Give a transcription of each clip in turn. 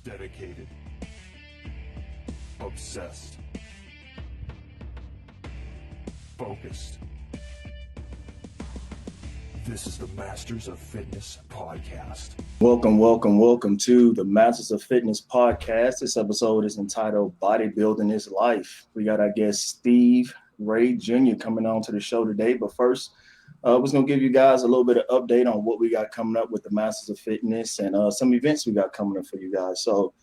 dedicated, obsessed, focused. This is the Masters of Fitness podcast. Welcome to the Masters of Fitness podcast. This episode is entitled Bodybuilding Is Life. We got our guest Steve Ray Jr. coming on to the show today. But first, we're going to give you guys a little bit of update on what we got coming up with the Masters of Fitness and some events we got coming up for you guys. So,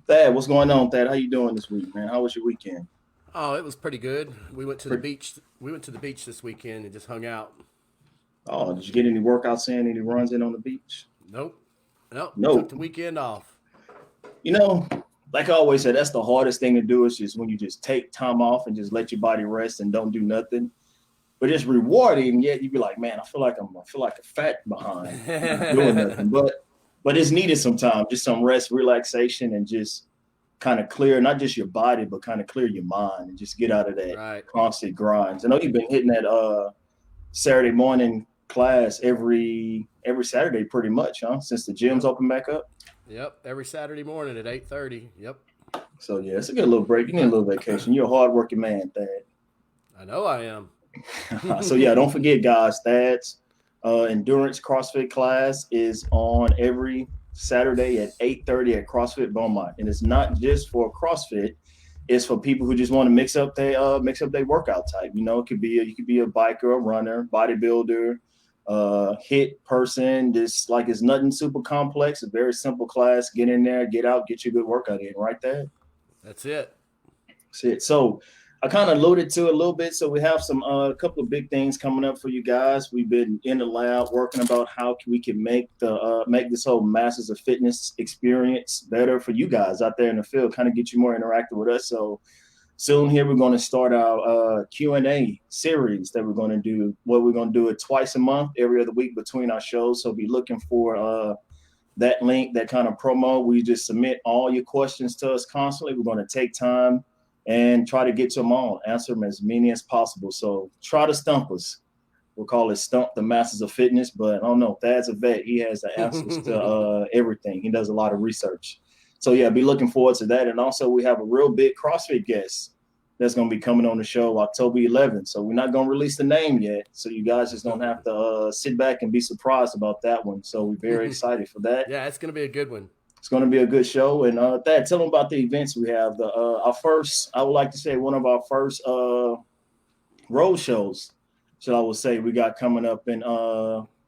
Thad, what's going on, Thad? How you doing this week, man? How was your weekend? Oh, it was pretty good. We went to the beach. We went to the beach this weekend and just hung out. Oh, did you get any workouts in, any runs in on the beach? Nope. No. Took the weekend off. You know, like I always said, that's the hardest thing to do is just when you just take time off and just let your body rest and don't do nothing. But it's rewarding, yet you be like, man, I feel like a fat behind doing nothing. But it's needed sometimes, just some rest, relaxation, and just kind of clear not just your body, but kind of clear your mind and just get out of that constant grinds. I know you've been hitting that Saturday morning class every Saturday pretty much, huh? Since the gym's open back up. Yep, every Saturday morning at 8:30. Yep. So yeah, it's a good little break. You need a little vacation. You're a hardworking man, Thad. I know I am. So yeah, don't forget, guys, Thad's endurance CrossFit class is on every Saturday at 8:30 at CrossFit Beaumont, and it's not just for CrossFit. It's for people who just want to mix up their workout type. You know, you could be a biker, a runner, bodybuilder, hit person. Just like it's nothing super complex. A very simple class. Get in there, get out, get your good workout in. Right, Thad? That's it. That's it. So I kind of alluded to it a little bit. So we have some a couple of big things coming up for you guys. We've been in the lab working about how we can make this whole Masters of Fitness experience better for you guys out there in the field, kind of get you more interactive with us. So soon here, we're going to start our Q&A series that we're going to do. We're going to do it twice a month, every other week between our shows. So be looking for that link, that kind of promo. We just submit all your questions to us constantly. We're going to take time and try to get to them all, answer them as many as possible. So try to stump us. We'll call it Stump the Masters of Fitness, but I don't know. Thad's a vet. He has the answers to everything. He does a lot of research. So yeah, be looking forward to that. And also we have a real big CrossFit guest that's going to be coming on the show October 11th. So we're not going to release the name yet. So you guys just don't have to sit back and be surprised about that one. So we're very excited for that. Yeah, it's going to be a good one. It's going to be a good show. And Thad, tell them about the events we have. I would like to say one of our first road shows, I would say, we got coming up. And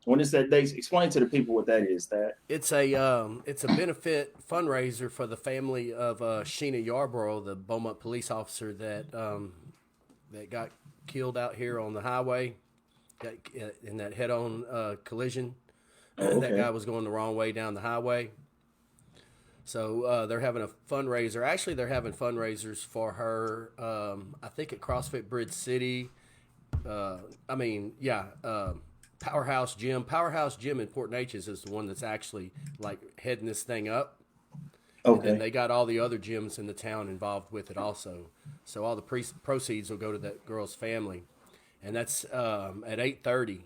when is that date? Explain to the people what that is, Thad. It's a benefit fundraiser for the family of Sheena Yarborough, the Beaumont police officer that got killed out here on the highway, in that head-on collision. Okay. That guy was going the wrong way down the highway. So they're having a fundraiser. Actually, they're having fundraisers for her, I think at CrossFit Bridge City. Powerhouse Gym. Powerhouse Gym in Port Neches is the one that's actually like heading this thing up. Okay. And they got all the other gyms in the town involved with it also. So all the proceeds will go to that girl's family. And that's at 8:30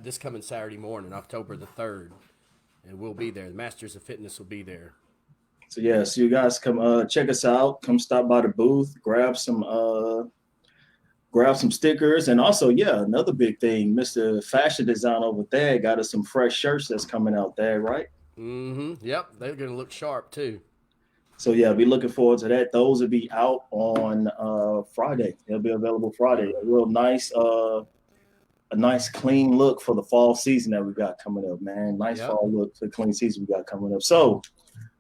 this coming Saturday morning, October the 3rd. And we'll be there. The Masters of Fitness will be there. So yeah, so you guys come check us out. Come stop by the booth, grab some stickers, and also another big thing, Mr. Fashion Design over there got us some fresh shirts that's coming out there, right? Mm-hmm. Yep, they're gonna look sharp too. So yeah, be looking forward to that. Those will be out on Friday. They'll be available Friday. A real nice a nice clean look for the fall season that we got coming up, man. Nice fall look for the clean season we got coming up. So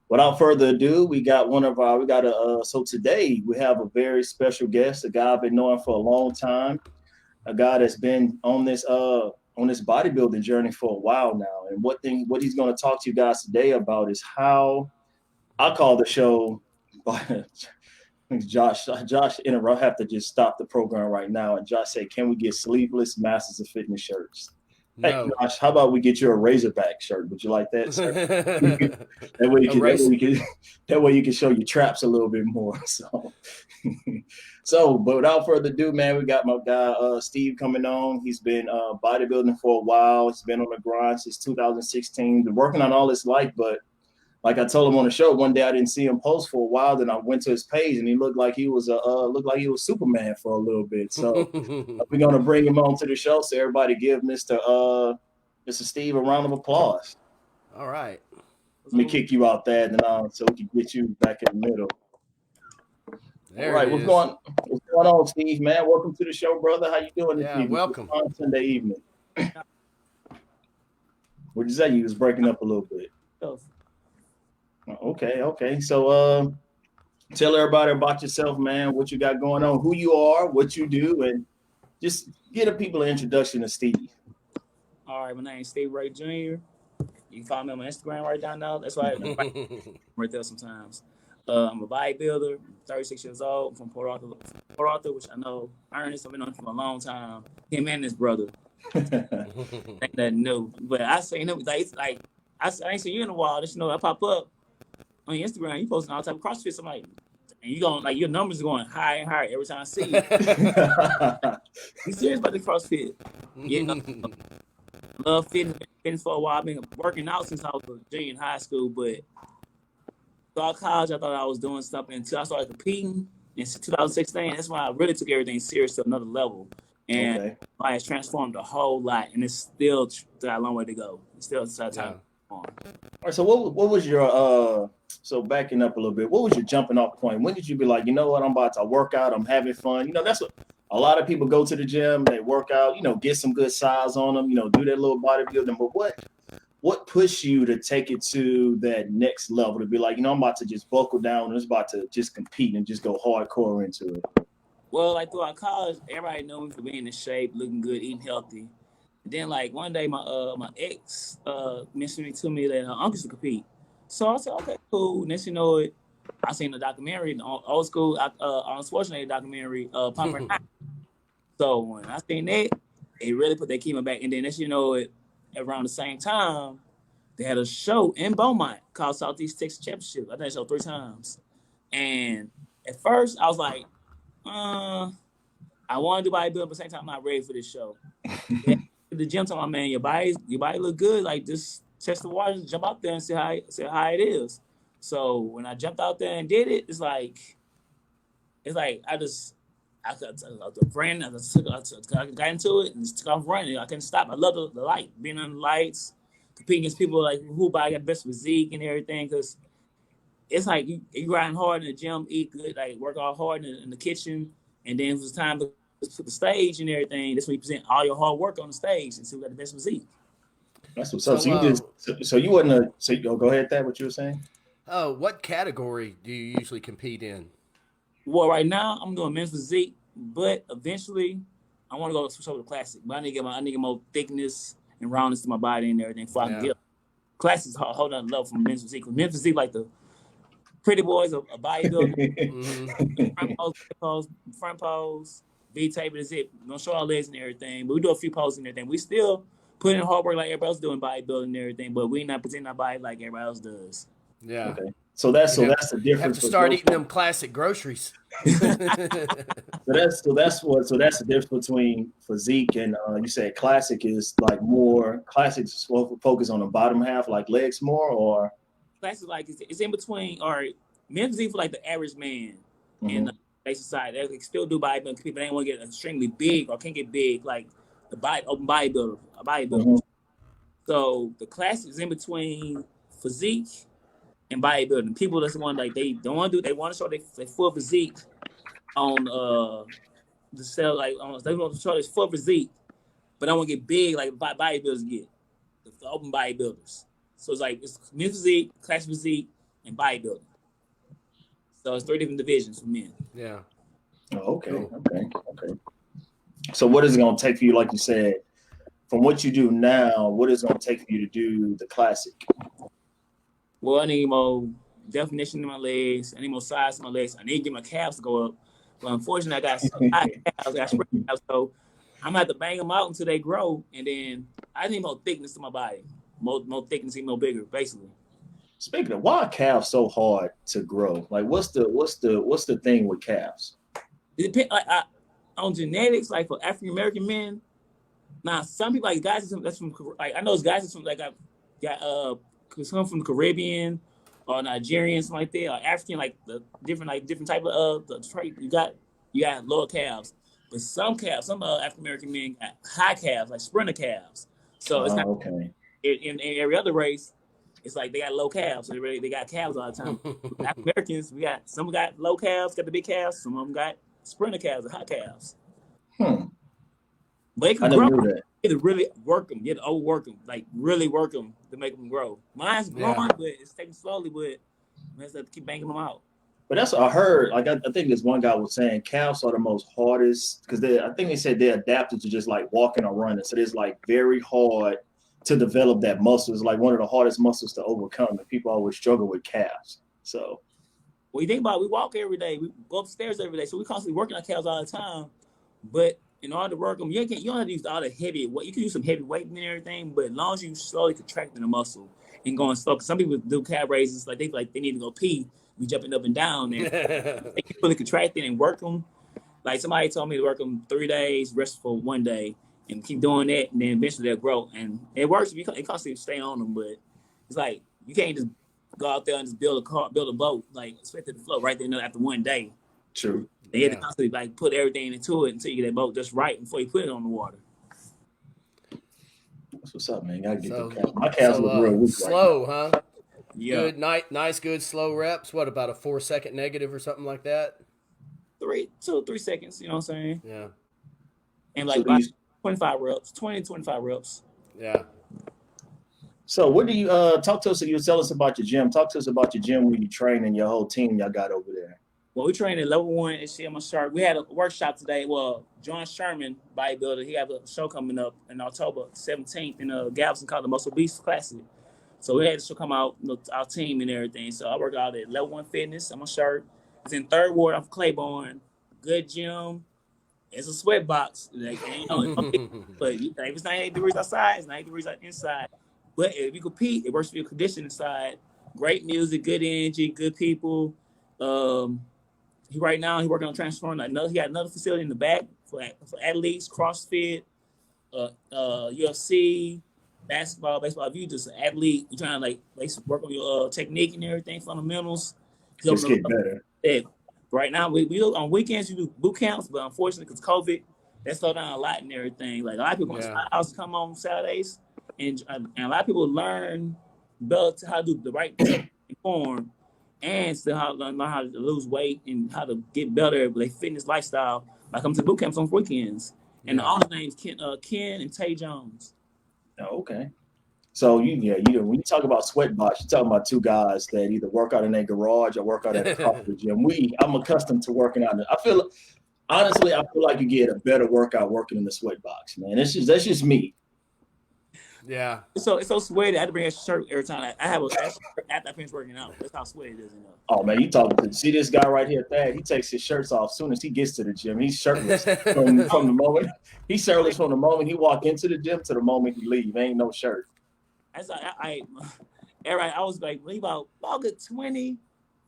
without further ado, so today we have a very special guest, a guy I've been knowing for a long time, a guy that's been on this bodybuilding journey for a while now. And what he's going to talk to you guys today about is how I call the show Josh interrupt. I have to just stop the program right now. And Josh said, "Can we get sleeveless Masters of Fitness shirts?" No. Hey, Josh, how about we get you a Razorback shirt? Would you like that, sir? That way you can show your traps a little bit more. But without further ado, man, we got my guy Steve coming on. He's been bodybuilding for a while. He's been on the grind since 2016. Been working on all his life, but like I told him on the show one day, I didn't see him post for a while. Then I went to his page and he looked like he was Superman for a little bit. So we're gonna bring him on to the show. So everybody give Mr. Steve a round of applause. All right. Let me kick you out there, and so we can get you back in the middle. There All right, what's going on, Steve? Man, welcome to the show, brother. How you doing this evening? Welcome. On Sunday evening. What'd you say? You was breaking up a little bit. Okay. So, tell everybody about yourself, man. What you got going on, who you are, what you do, and just give the people an introduction to Steve. All right, my name is Steve Ray Jr. You can follow me on my Instagram right down now. That's why I'm right there sometimes. I'm a bodybuilder. I'm 36 years old. I'm from Port Arthur, which I know Ernest. I've been on for a long time. Him and his brother. Ain't nothing new. But I say, like I ain't seen you in a while. Just I pop up on your Instagram. You posting all type of CrossFit. I'm like, and you going like your numbers are going higher and higher every time I see you. You serious about the CrossFit? Yeah. Love fitness for a while. I've been working out since I was a junior in high school, but throughout college, I thought I was doing something until I started competing in 2016. That's when I really took everything serious to another level. And life has transformed a whole lot, and it's still got a long way to go. It's still time. All right, so what was your so backing up a little bit, what was your jumping off point? When did you be like, you know what, I'm about to work out, I'm having fun? That's what a lot of people go to the gym, they work out, get some good size on them, do that little bodybuilding. But what pushed you to take it to that next level, to be like, I'm about to just buckle down and just about to just compete and just go hardcore into it? Well, like throughout college, everybody knew me for being in shape, looking good, eating healthy. And then like one day my ex mentioned to me that her uncle should compete. So I said, okay, cool. Next you know it, I seen the documentary, the old school Arnold Schwarzenegger documentary, Pumper Night. So when I seen that, it really put that key in my back. And then next you know it, around the same time, they had a show in Beaumont called Southeast Texas Championship. I think I showed 3 times. And at first I was like, I want to do bodybuilding, but at the same time I'm not ready for this show. The gym told my man, your body look good. Like just test the waters, jump out there and see how it is. So when I jumped out there and did it, it's like I got into it and just took off running. I couldn't stop. I love the light, being on the lights, competing against people like who got the best physique and everything. Because it's like you grind hard in the gym, eat good, like work all hard in the kitchen, and then it was time to the stage and everything. That's when you present all your hard work on the stage and see who got the best physique. That's what's up. So you wasn't go ahead. That what you were saying? Oh, what category do you usually compete in? Well, right now I'm doing men's physique, but eventually I want to go switch over to classic. But I need to get more thickness and roundness to my body and everything before I can get classic. Is a whole nother level from men's physique. Men's physique like the pretty boys of bodybuilding, front pose, V tape is it. We don't show our legs and everything, but we do a few poses and everything. We still put in hard work like everybody else doing bodybuilding and everything, but we not presenting our body like everybody else does. Yeah. Okay. So that's the difference. You have to start eating them classic groceries. So that's the difference between physique and you said classic is like more classics focus on the bottom half, like legs more, or classic like it's in between. Or men's physique for like the average man in the society. They still do bodybuilding. People ain't want to get extremely big or can't get big like the open bodybuilder. So the classic is in between physique and bodybuilding. People that's one like they don't want to do. They want to show their full physique on the cell. Like they want to show their full physique, but I want to get big like bodybuilders get. The open bodybuilders. So it's men's physique, classic physique, and bodybuilding. So it's 3 different divisions for men. Yeah. Oh, okay. Cool. Okay. So what is it going to take for you, like you said, from what you do now, what is it going to take for you to do the classic? Well, I need more definition in my legs. I need more size in my legs. I need to get my calves to go up. But unfortunately, I got spread calves, so I'm going to have to bang them out until they grow. And then I need more thickness to my body. More thickness, more bigger, basically. Speaking of, why are calves so hard to grow? Like, what's the thing with calves? It depends on genetics. Like for African American men, now some people that's from like I know guys that's from like got some from the Caribbean or Nigerians like that, or African, like the different type of the trait. You got lower calves, but some African American men got high calves, like sprinter calves. So it's not Okay. in every other race. It's like they got low calves, so they got calves all the time. African Americans, we got some got low calves, got the big calves. Some of them got sprinter calves, or high calves. Hmm. But it I can never grow. knew that. You have to really work them. You have to overwork them, like really work them to make them grow. Mine's growing, Yeah. but it's taking slowly. But I have to keep banging them out. But that's what I heard. Like I think this one guy was saying calves are the most hardest because I think they said they're adapted to just like walking or running. So it's like very hard to develop that muscle. It's like one of the hardest muscles to overcome. And people always struggle with calves. So Well, you think about it, we walk every day, we go upstairs every day, so we constantly working our calves all the time. But in order to work them, you don't have to use all the heavy weight. You can use some heavy weight and everything, but as long as you slowly contracting the muscle and going slow, because some people do calf raises like they need to go pee, be jumping up and down there. They can really contract it and work them. Like somebody told me to work them 3 days, rest for 1 day, and keep doing that, and then eventually they'll grow. And it works. It constantly stay on them, but it's like you can't just go out there and just build a boat, like expect it to float right there after 1 day. true. They had to constantly like put everything into it until you get that boat just right before you put it on the water. That's what's up, man. Gotta get So, them calves. My calves look real weak slow, right huh? Yeah, Good, nice, good, slow reps. What about a 4 second negative or something like that? 2 3 seconds. You know what I'm saying? Yeah, And now. So like by these 25 reps, 20 to 25 reps. yeah. so what do you talk to us? You tell us about your gym. Talk to us about your gym where you train and your whole team y'all got over there. Well, we trained at level 1 at CM Sharp. We had a workshop today. Well, John Sherman, bodybuilder, he have a show coming up in October 17th in Galveston called the Muscle Beast Classic. So we had to come out, our team and everything. So I work out at level 1 fitness. I'm a shirt. It's in Third Ward off Claiborne. Good gym. It's a sweat box. Like, but if it's 98 degrees outside, it's 90 degrees inside. But if you compete, it works for your condition inside. Great music, good energy, good people. He working on transferring he got another facility in the back for athletes, CrossFit, UFC, basketball, baseball. If you just an athlete, you're trying to like work on your technique and everything, fundamentals. Just get better. Yeah. Right now, we on weekends you do boot camps, but unfortunately, because COVID, that slowed down a lot and everything. Like a lot of people also come on Saturdays, and a lot of people learn better to how to do the right form, and still learn how to lose weight and how to get better with their fitness lifestyle. Like come to boot camps on weekends, and the owner's name's Ken and Tay Jones. Oh, okay. So when you talk about sweat box, you're talking about two guys that either work out in their garage or work out at a CrossFit gym. I'm accustomed to working out. Honestly, I feel like you get a better workout working in the sweat box, man. That's just me. Yeah. It's so sweaty. I had to bring a shirt every time. I have a shirt after I finish working out. That's how sweaty it is. Oh man, you talking to see this guy right here, Thad? He takes his shirts off as soon as he gets to the gym. He's shirtless from the moment he walk into the gym to the moment he leave. Ain't no shirt. I was like, leave about good 20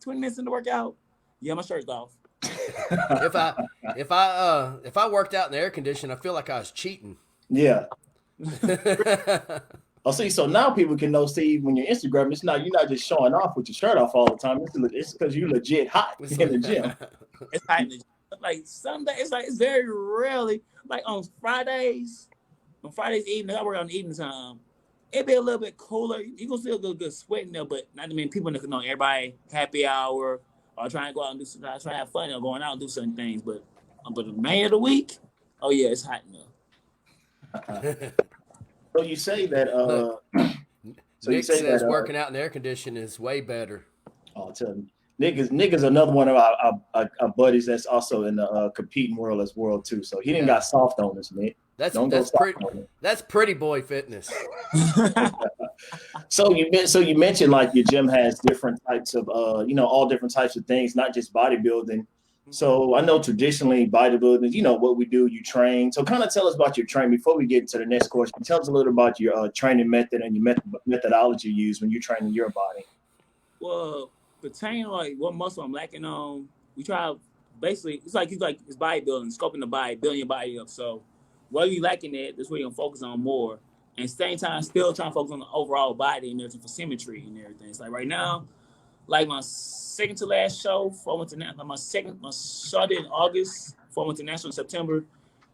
minutes in the workout. Yeah, my shirt's off. if I worked out in the air condition, I feel like I was cheating. Yeah. Oh, see, so now people can know, Steve, when you're Instagram, you're not just showing off with your shirt off all the time. It's because you're legit hot in the gym. It's hot in the gym. Like Sunday, it's very rarely like on Fridays evening. I work on evening time. It'd be a little bit cooler. You can still go good sweating there, but not to mean people know everybody happy hour or trying to go out and try to have fun or going out and do certain things. But the man of the week, oh yeah, it's hot enough. So you say that. Nick says working out in the air condition is way better. I'll tell you, Nick is another one of our buddies that's also in the competing world as well too. So he didn't got soft on us, Nick. That's pretty boy fitness. So you mentioned like your gym has different types of all different types of things, not just bodybuilding. So I know traditionally bodybuilding, what we do, you train. So kind of tell us about your training before we get into the next question. Tell us a little about your training method and your methodology you use when you're training your body. Well, pertaining like what muscle I'm lacking on, we try basically it's bodybuilding, scoping the body, building your body up. So what you lacking at, that's where you're gonna focus on more. And at the same time, still trying to focus on the overall body and everything for symmetry and everything. It's like right now, like my second to last show before I went to my show I did in August before I went to national in September.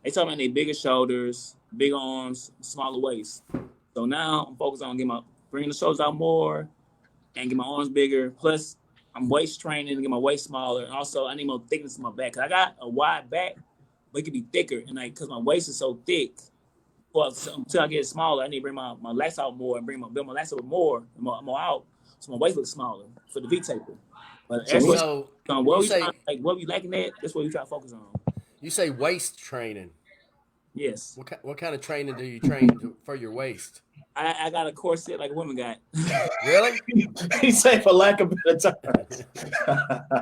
They told me I need bigger shoulders, big arms, smaller waist. So now I'm focused on bringing the shoulders out more and get my arms bigger. Plus, I'm waist training to get my waist smaller. And also, I need more thickness in my back. Cause I got a wide back, but it could be thicker. And like, cause my waist is so thick, well, so, until I get it smaller, I need to bring my lats out more and build my lats up more out, so my waist looks smaller for the V taper. But So what we lacking at, that's what we try to focus on. you say waist training. Yes. What kind of training do you train for your waist? I got a corset like a woman got. Really? He say for lack of better terms.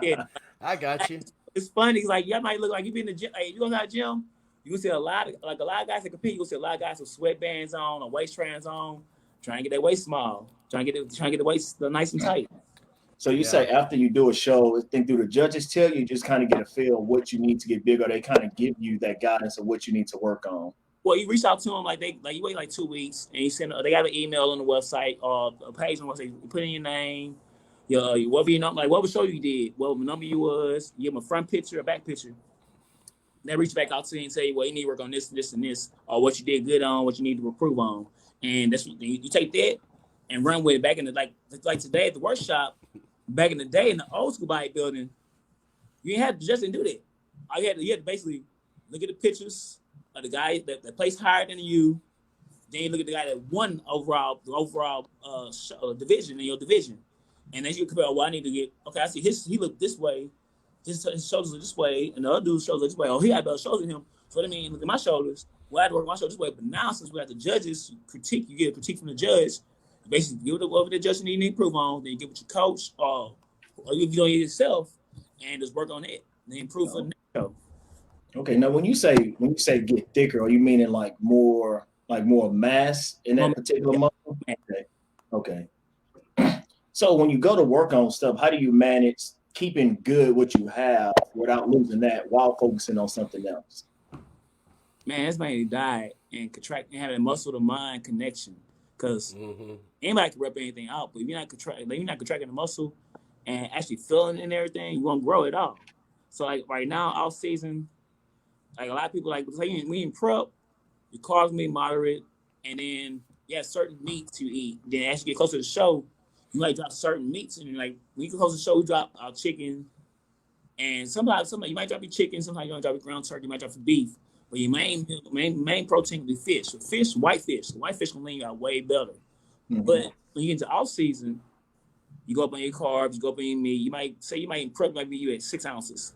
Yeah. I got you. It's funny. It's like, y'all might look like you be in the gym. Like, you go to the gym, you can see a lot of guys that compete. You can see a lot of guys with sweatbands on or waist trains on, trying to get their waist small, trying to get the waist nice and tight. So you say after you do a show, think do the judges tell you just kind of get a feel of what you need to get bigger? They kind of give you that guidance of what you need to work on. Well, you reach out to them you wait like 2 weeks and you send. They got an email on the website or a page on the website. You put in your name, whatever your number, like what show you did, what number you was. You give them a front picture, a back picture. They reach back out to you and say, well, you need to work on this, this, and this, or what you did good on, what you need to improve on, and that's you take that and run with it. Back in the like today at the workshop, back in the day in the old school bodybuilding, you had to just do that. All you had to basically look at the pictures of the guy that placed higher than you. Then you look at the guy that won the overall division in your division, and then you compare. Well, I need to get I see he looked this way. His shoulders look this way, and the other dude's shoulders look this way. Oh, he had better shoulders than him. So what I mean, look at my shoulders. Well, I had to work my shoulders this way. But now, since we have the judges critique, you get a critique from the judge. You basically give it whatever the judge need to improve on. Then you give it to your coach, or if you don't it yourself, and just work on it. Then improve for the next show. Okay, now when you say get thicker, are you meaning like more mass in that particular muscle? Okay. So when you go to work on stuff, how do you manage keeping good what you have without losing that while focusing on something else? Man, that's mainly diet and contract and having a muscle to mind connection. Because anybody can rep anything out, but if you're not contracting the muscle and actually feeling it and everything, you won't grow at all. So like right now, off season, like a lot of people like when you in prep, your carbs be moderate, and then you have certain meats you eat. Then as you get closer to the show, you might drop certain meats, and like when you get closer to the show, we drop our chicken, and sometimes you might drop your chicken, sometimes you might drop your ground turkey, you might drop your beef, but your main protein will be fish. So fish, white fish can lean you out way better. Mm-hmm. But when you get into off season, you go up on your carbs, you go up on your meat. You might prep like you at 6 ounces.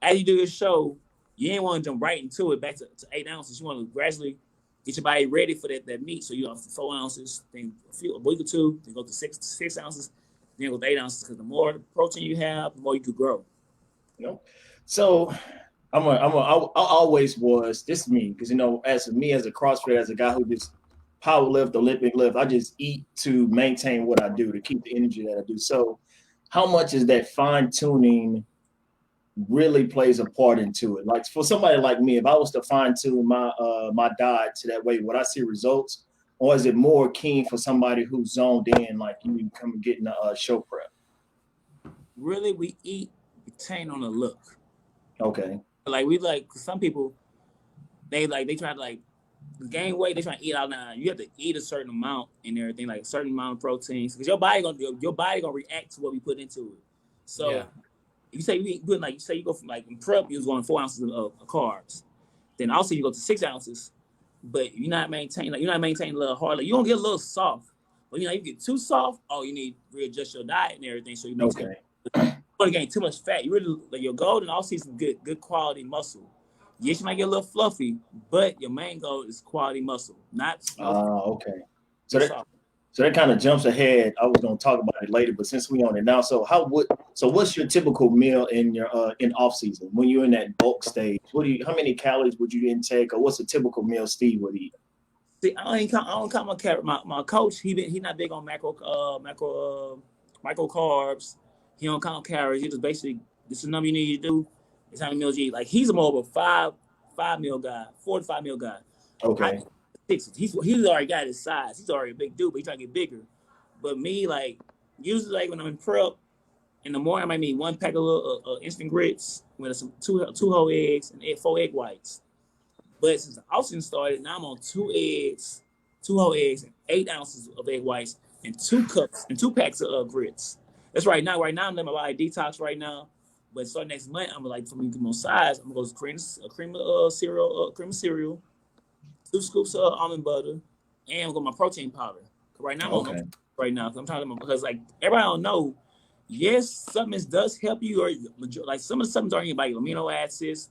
As you do your show, you ain't want to jump right into it back to 8 ounces. You want to gradually get your body ready for that meat. So you have 4 ounces, then a week or two, then go to 6 ounces, then go to 8 ounces. Because the more protein you have, the more you could grow. So I always was, this is me, because as a CrossFit, as a guy who just power lift, Olympic lift, I just eat to maintain what I do, to keep the energy that I do. So how much is that fine tuning really plays a part into it? Like for somebody like me, if I was to fine tune my diet to that way, would I see results, or is it more keen for somebody who's zoned in, like you come getting a show prep? Really, we eat retain on the look. Okay. Like some people, they try to gain weight. They try to eat out now. You have to eat a certain amount and everything, like a certain amount of proteins, because your body gonna react to what we put into it. So. Yeah. If you say you go from in prep, you was going 4 ounces of carbs. Then also you go to 6 ounces, but you're not maintaining a little hard. Like, you don't get a little soft, but you get too soft. Oh, you need to readjust your diet and everything. So you maintain. You want to gain too much fat. You really your goal in all season good quality muscle. Yes, you might get a little fluffy, but your main goal is quality muscle, not. Okay. So that kind of jumps ahead. I was going to talk about it later, but since we on it now, so what's your typical meal in your in off season when you're in that bulk stage? How many calories would you intake, or what's a typical meal Steve would eat? See, I don't count my calories. My coach, he not big on macro carbs. He don't count calories. He just basically, this is the number you need to do. It's how many meals you eat. Like, he's more of a 5 meal guy, 4 to 5 meal guy. Okay. He's already got his size. He's already a big dude, but he's trying to get bigger. But me, usually when I'm in prep, In the morning, I might need one pack of little, instant grits with some two whole eggs and 4 egg whites. But since the off season started, now I'm on 2 eggs, 2 whole eggs, and 8 ounces of egg whites, and 2 cups and 2 packs of grits. That's right now. Right now, I'm letting my body detox right now. But starting next month, I'm like, for me to get more size, I'm gonna go cream of cereal, 2 scoops of almond butter, and I'm going my protein powder. Right now, I'm on Okay. right now because I'm trying to, because like everybody don't know. Yes, supplements does help you, or like some of the supplements are in your body, amino acids,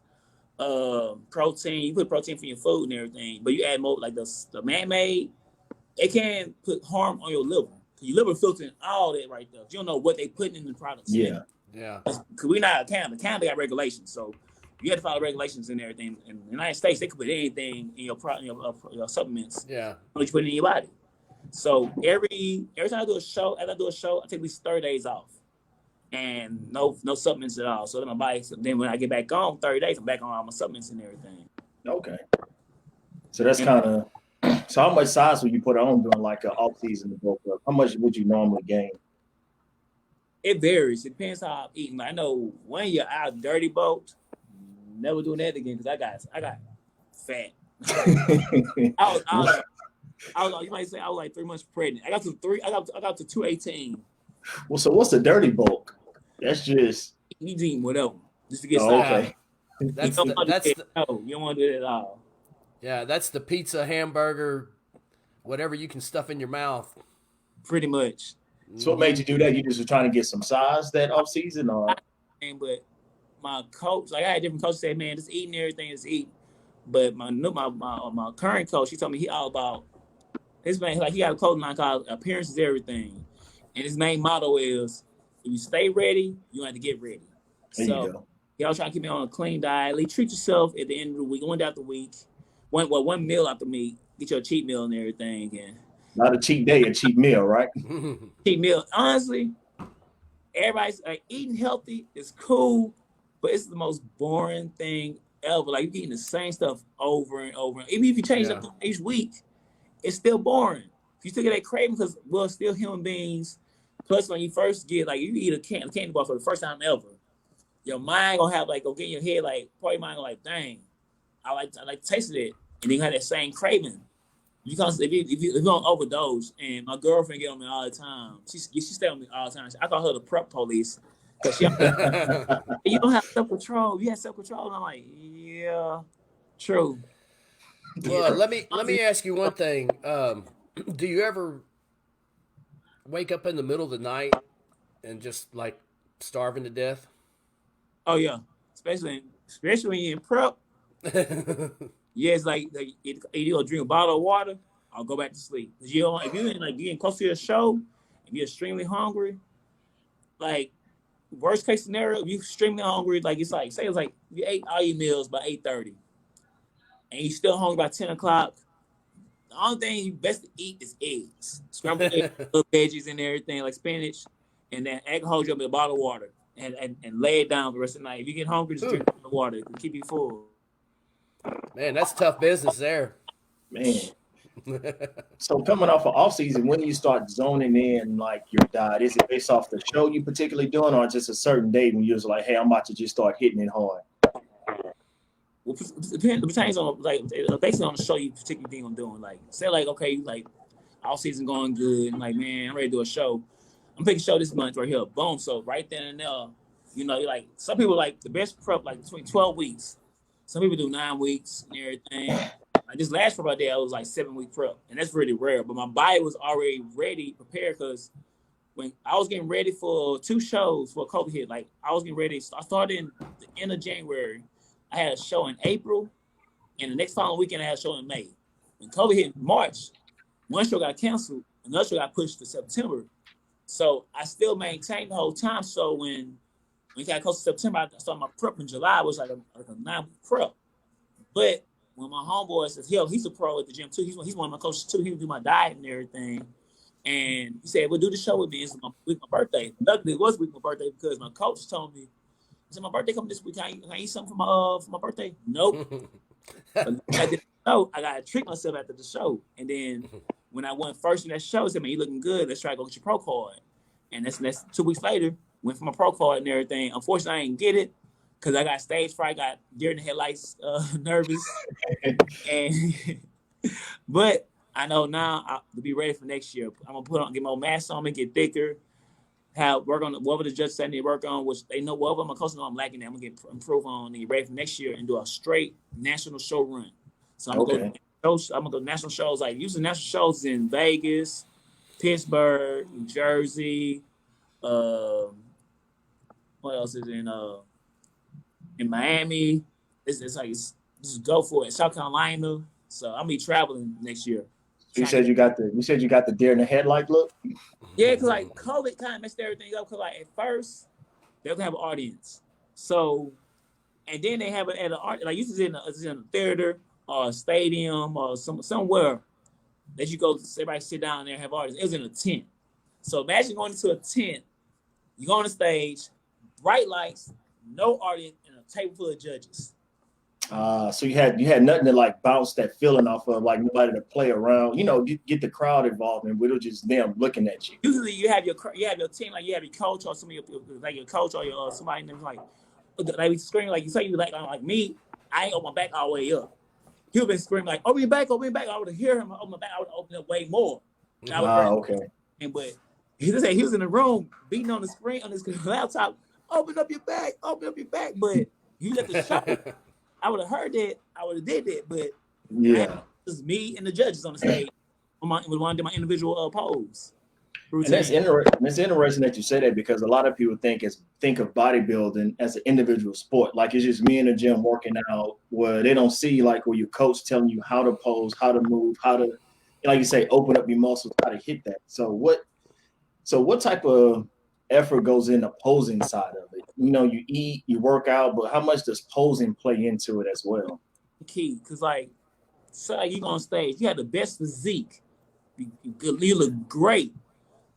protein. You put protein for your food and everything, but you add more like the man-made. It can put harm on your liver. Your liver filtering all that right there. You don't know what they putting in the products. Yeah. Yeah. Because we're not a Canada. Canada got regulations, so you have to follow regulations and everything. In the United States, they could put anything in your supplements. Yeah. What you put in your body. So every time I do a show, I take at least 30 days off, and no supplements at all. So then my body. So then when I get back on 30 days, I'm back on all my supplements and everything. Okay. So that's kind of. So how much size would you put on during like an off season to bulk up? How much would you normally gain? It varies. It depends how I'm eating. I know one year I dirty boat, never doing that again because I got fat. I was you might say I was like 3 months pregnant. I got to 218. Well, so what's the dirty bulk? That's just You eating whatever just to get okay. That's you don't want to do it at all. Yeah, that's the pizza, hamburger, whatever you can stuff in your mouth. Pretty much. So what made you do that? You just were trying to get some size that off season, or? But my coach, like I had different coaches say, man, just eating everything, just eat. But my current coach, he told me he all about his man. Like he got a clothing line called "Appearance is Everything," and his main motto is, "If you stay ready, you have to get ready." There you go. He always trying to keep me on a clean diet. Like, treat yourself at the end of the week, one day after the week, one meal after meat, get your cheat meal and everything, and. Not a cheat day, a cheat meal, right? Cheat meal. Honestly, everybody's like eating healthy is cool, but it's the most boring thing ever. Like you're eating the same stuff over and over. Even if you change up each week, it's still boring. You still get that craving because we're still human beings. Plus, when you first get like you eat a candy bar for the first time ever, your mind gonna have like go get in your head like probably mind gonna like dang, I like tasted it, and then you have that same craving. You can't if you don't overdose, and my girlfriend get on me all the time. She stay on me all the time. I call her the prep police because you don't have self control. You have self control, and I'm like, yeah, true. Well, let me ask you one thing. Do you ever wake up in the middle of the night and just like starving to death? Oh yeah, especially when you're in prep. Yeah, it's like you go drink a bottle of water, I'll go back to sleep. If you're getting close to your show, if you're extremely hungry, like worst case scenario, if you're extremely hungry, like it's like say it's like you ate all your meals by 8:30, and you're still hungry by 10 o'clock. The only thing you best to eat is eggs, scrambled eggs, little veggies and everything like spinach, and then egg hold you up with a bottle of water and lay it down for the rest of the night. If you get hungry, just drink the water to keep you full. Man, that's tough business there. Man. So coming off of off season, when do you start zoning in like your diet? Is it based off the show you particularly doing, or just a certain day when you're like, hey, I'm about to just start hitting it hard? Well, it depends on like basically on the show you particularly think I'm doing. Like say like okay, like off season going good, and like man, I'm ready to do a show. I'm picking a show this month right here. Boom. So right then and there, you're like some people like the best prep like between 12 weeks. Some people do 9 weeks and everything. Like this last prep I did, I was like 7-week prep, and that's really rare. But my body was already ready, prepared, because when I was getting ready for 2 shows for COVID hit, like I was getting ready. I started in the end of January. I had a show in April, and the next following weekend I had a show in May. When COVID hit in March, one show got canceled, another show got pushed to September. So I still maintained the whole time. So when we got close to September, I started my prep in July. It was like a 9-week prep. But when my homeboy says, he's a pro at the gym too. He's one of my coaches too. He would do my diet and everything. And he said, well, do the show with me. It's my birthday. Luckily, it was my birthday because my coach told me, he said, my birthday coming this week. Can I eat something for my birthday? Nope. But I didn't know. I got to treat myself after the show. And then when I went first in that show, he said, man, you looking good. Let's try to go get your pro card. And that's 2 weeks later. went for my pro card and everything. Unfortunately, I didn't get it because I got stage fright, got deer in the headlights, nervous, and but I know now to be ready for next year. I'm gonna get more mass on me, get thicker, have work on whatever the judge said I need to work on, which they know whatever my coach know I'm lacking. I'm gonna get improve on and get ready for next year and do a straight national show run. So I'm gonna go. I'm gonna go national shows like usually national shows in Vegas, Pittsburgh, New Jersey. What else is in Miami? It's like just go for it. South Carolina. So I'll be traveling next year. So you said you got the deer in the headlight look. Yeah, because like COVID kind of messed everything up. Because like at first they don't have an audience, so and then they have it at an art like usually in a theater or a stadium or somewhere that you go. Everybody sit down there and have audience. It was in a tent. So imagine going into a tent. You go on the stage, bright lights, no audience, and a table full of judges. So you had nothing to like bounce that feeling off of, like nobody to play around, get the crowd involved, and it was just them looking at you. Usually you have your team, like you have your coach or somebody like your coach or your somebody, and like we scream like you say you like me. I ain't open my back all the way up. He'll been screaming like open your back, open your back. I would hear him open my back. I would open it way more. Okay. But he just said he was in the room beating on the screen on his laptop. Open up your back, open up your back. But you let the show. I would have heard that. I would have did that. But yeah, just me and the judges on the stage. When I did my individual pose. Routine. And that's interesting. It's interesting that you say that because a lot of people think of bodybuilding as an individual sport. Like it's just me in the gym working out, where they don't see like where your coach telling you how to pose, how to move, how to, like you say, open up your muscles, how to hit that. So what type of effort goes in the posing side of it? You eat, you work out, but how much does posing play into it as well? Key, because like you go on stage, you have the best physique, you look great,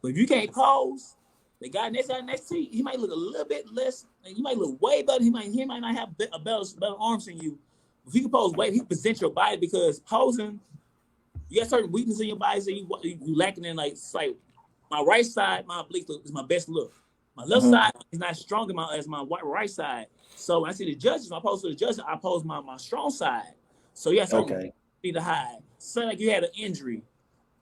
but if you can't pose, the guy next to you, he might look a little bit less, and you might look way better. He might not have a better arms than you. If you can pose way, he present your body because posing, you got certain weaknesses in your body, so you lacking in like it's like my right side, my oblique is my best look. My left side is not strong as my right side. So when I see the judges, when I pose to the judges, I pose my strong side. So you have to need to hide. So like you had an injury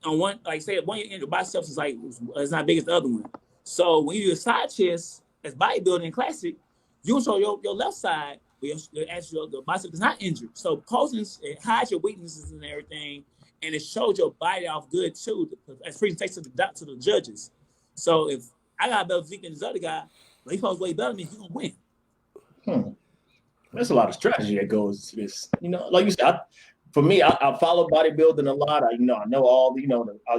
on one, like say one of your biceps is like it's not big as the other one. So when you do a side chest as bodybuilding classic, you show your left side, where the bicep is not injured. So posing it hides your weaknesses and everything, and it shows your body off good too as presentation to the judges. So if I got a better physique than this other guy, but he posed way better than me, he's gonna win. There's a lot of strategy that goes to this. Like you said, for me, I follow bodybuilding a lot. I know all I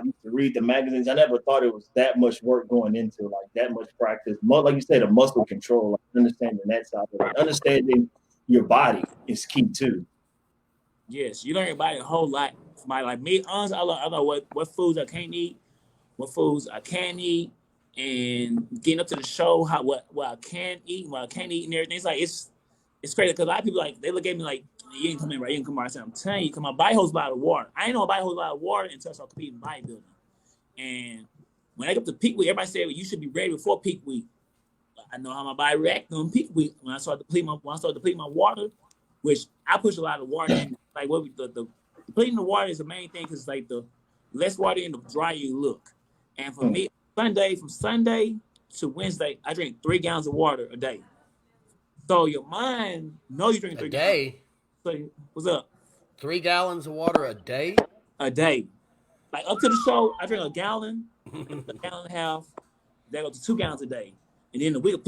used to read the magazines. I never thought it was that much work going into like that much practice. Like you said, the muscle control, like understanding that side of it. Understanding your body is key too. Yes, you learn your body a whole lot. Somebody like me, honestly, I know what foods I can't eat, what foods I can eat, and getting up to the show, what I can eat, what I can't eat, and everything. It's like it's crazy because a lot of people like they look at me like you ain't come in right, you ain't come right. I said, I'm telling you, because my body holds a lot of water. I ain't know my body holds a lot of water until I started competing in bodybuilding. And when I get up to peak week, everybody said well, you should be ready before peak week. I know how my body reacted on peak week when I started depleting my water, which I push a lot of water in. Like the depleting the water is the main thing because like the less water in, the drier you look. And for me, from Sunday to Wednesday, I drink 3 gallons of water a day. So your mind knows you drink 3 gallons. A day? So what's up? 3 gallons of water a day? A day. Like up to the show, I drink a gallon, a gallon and a half. That goes to 2 gallons a day. And then the week of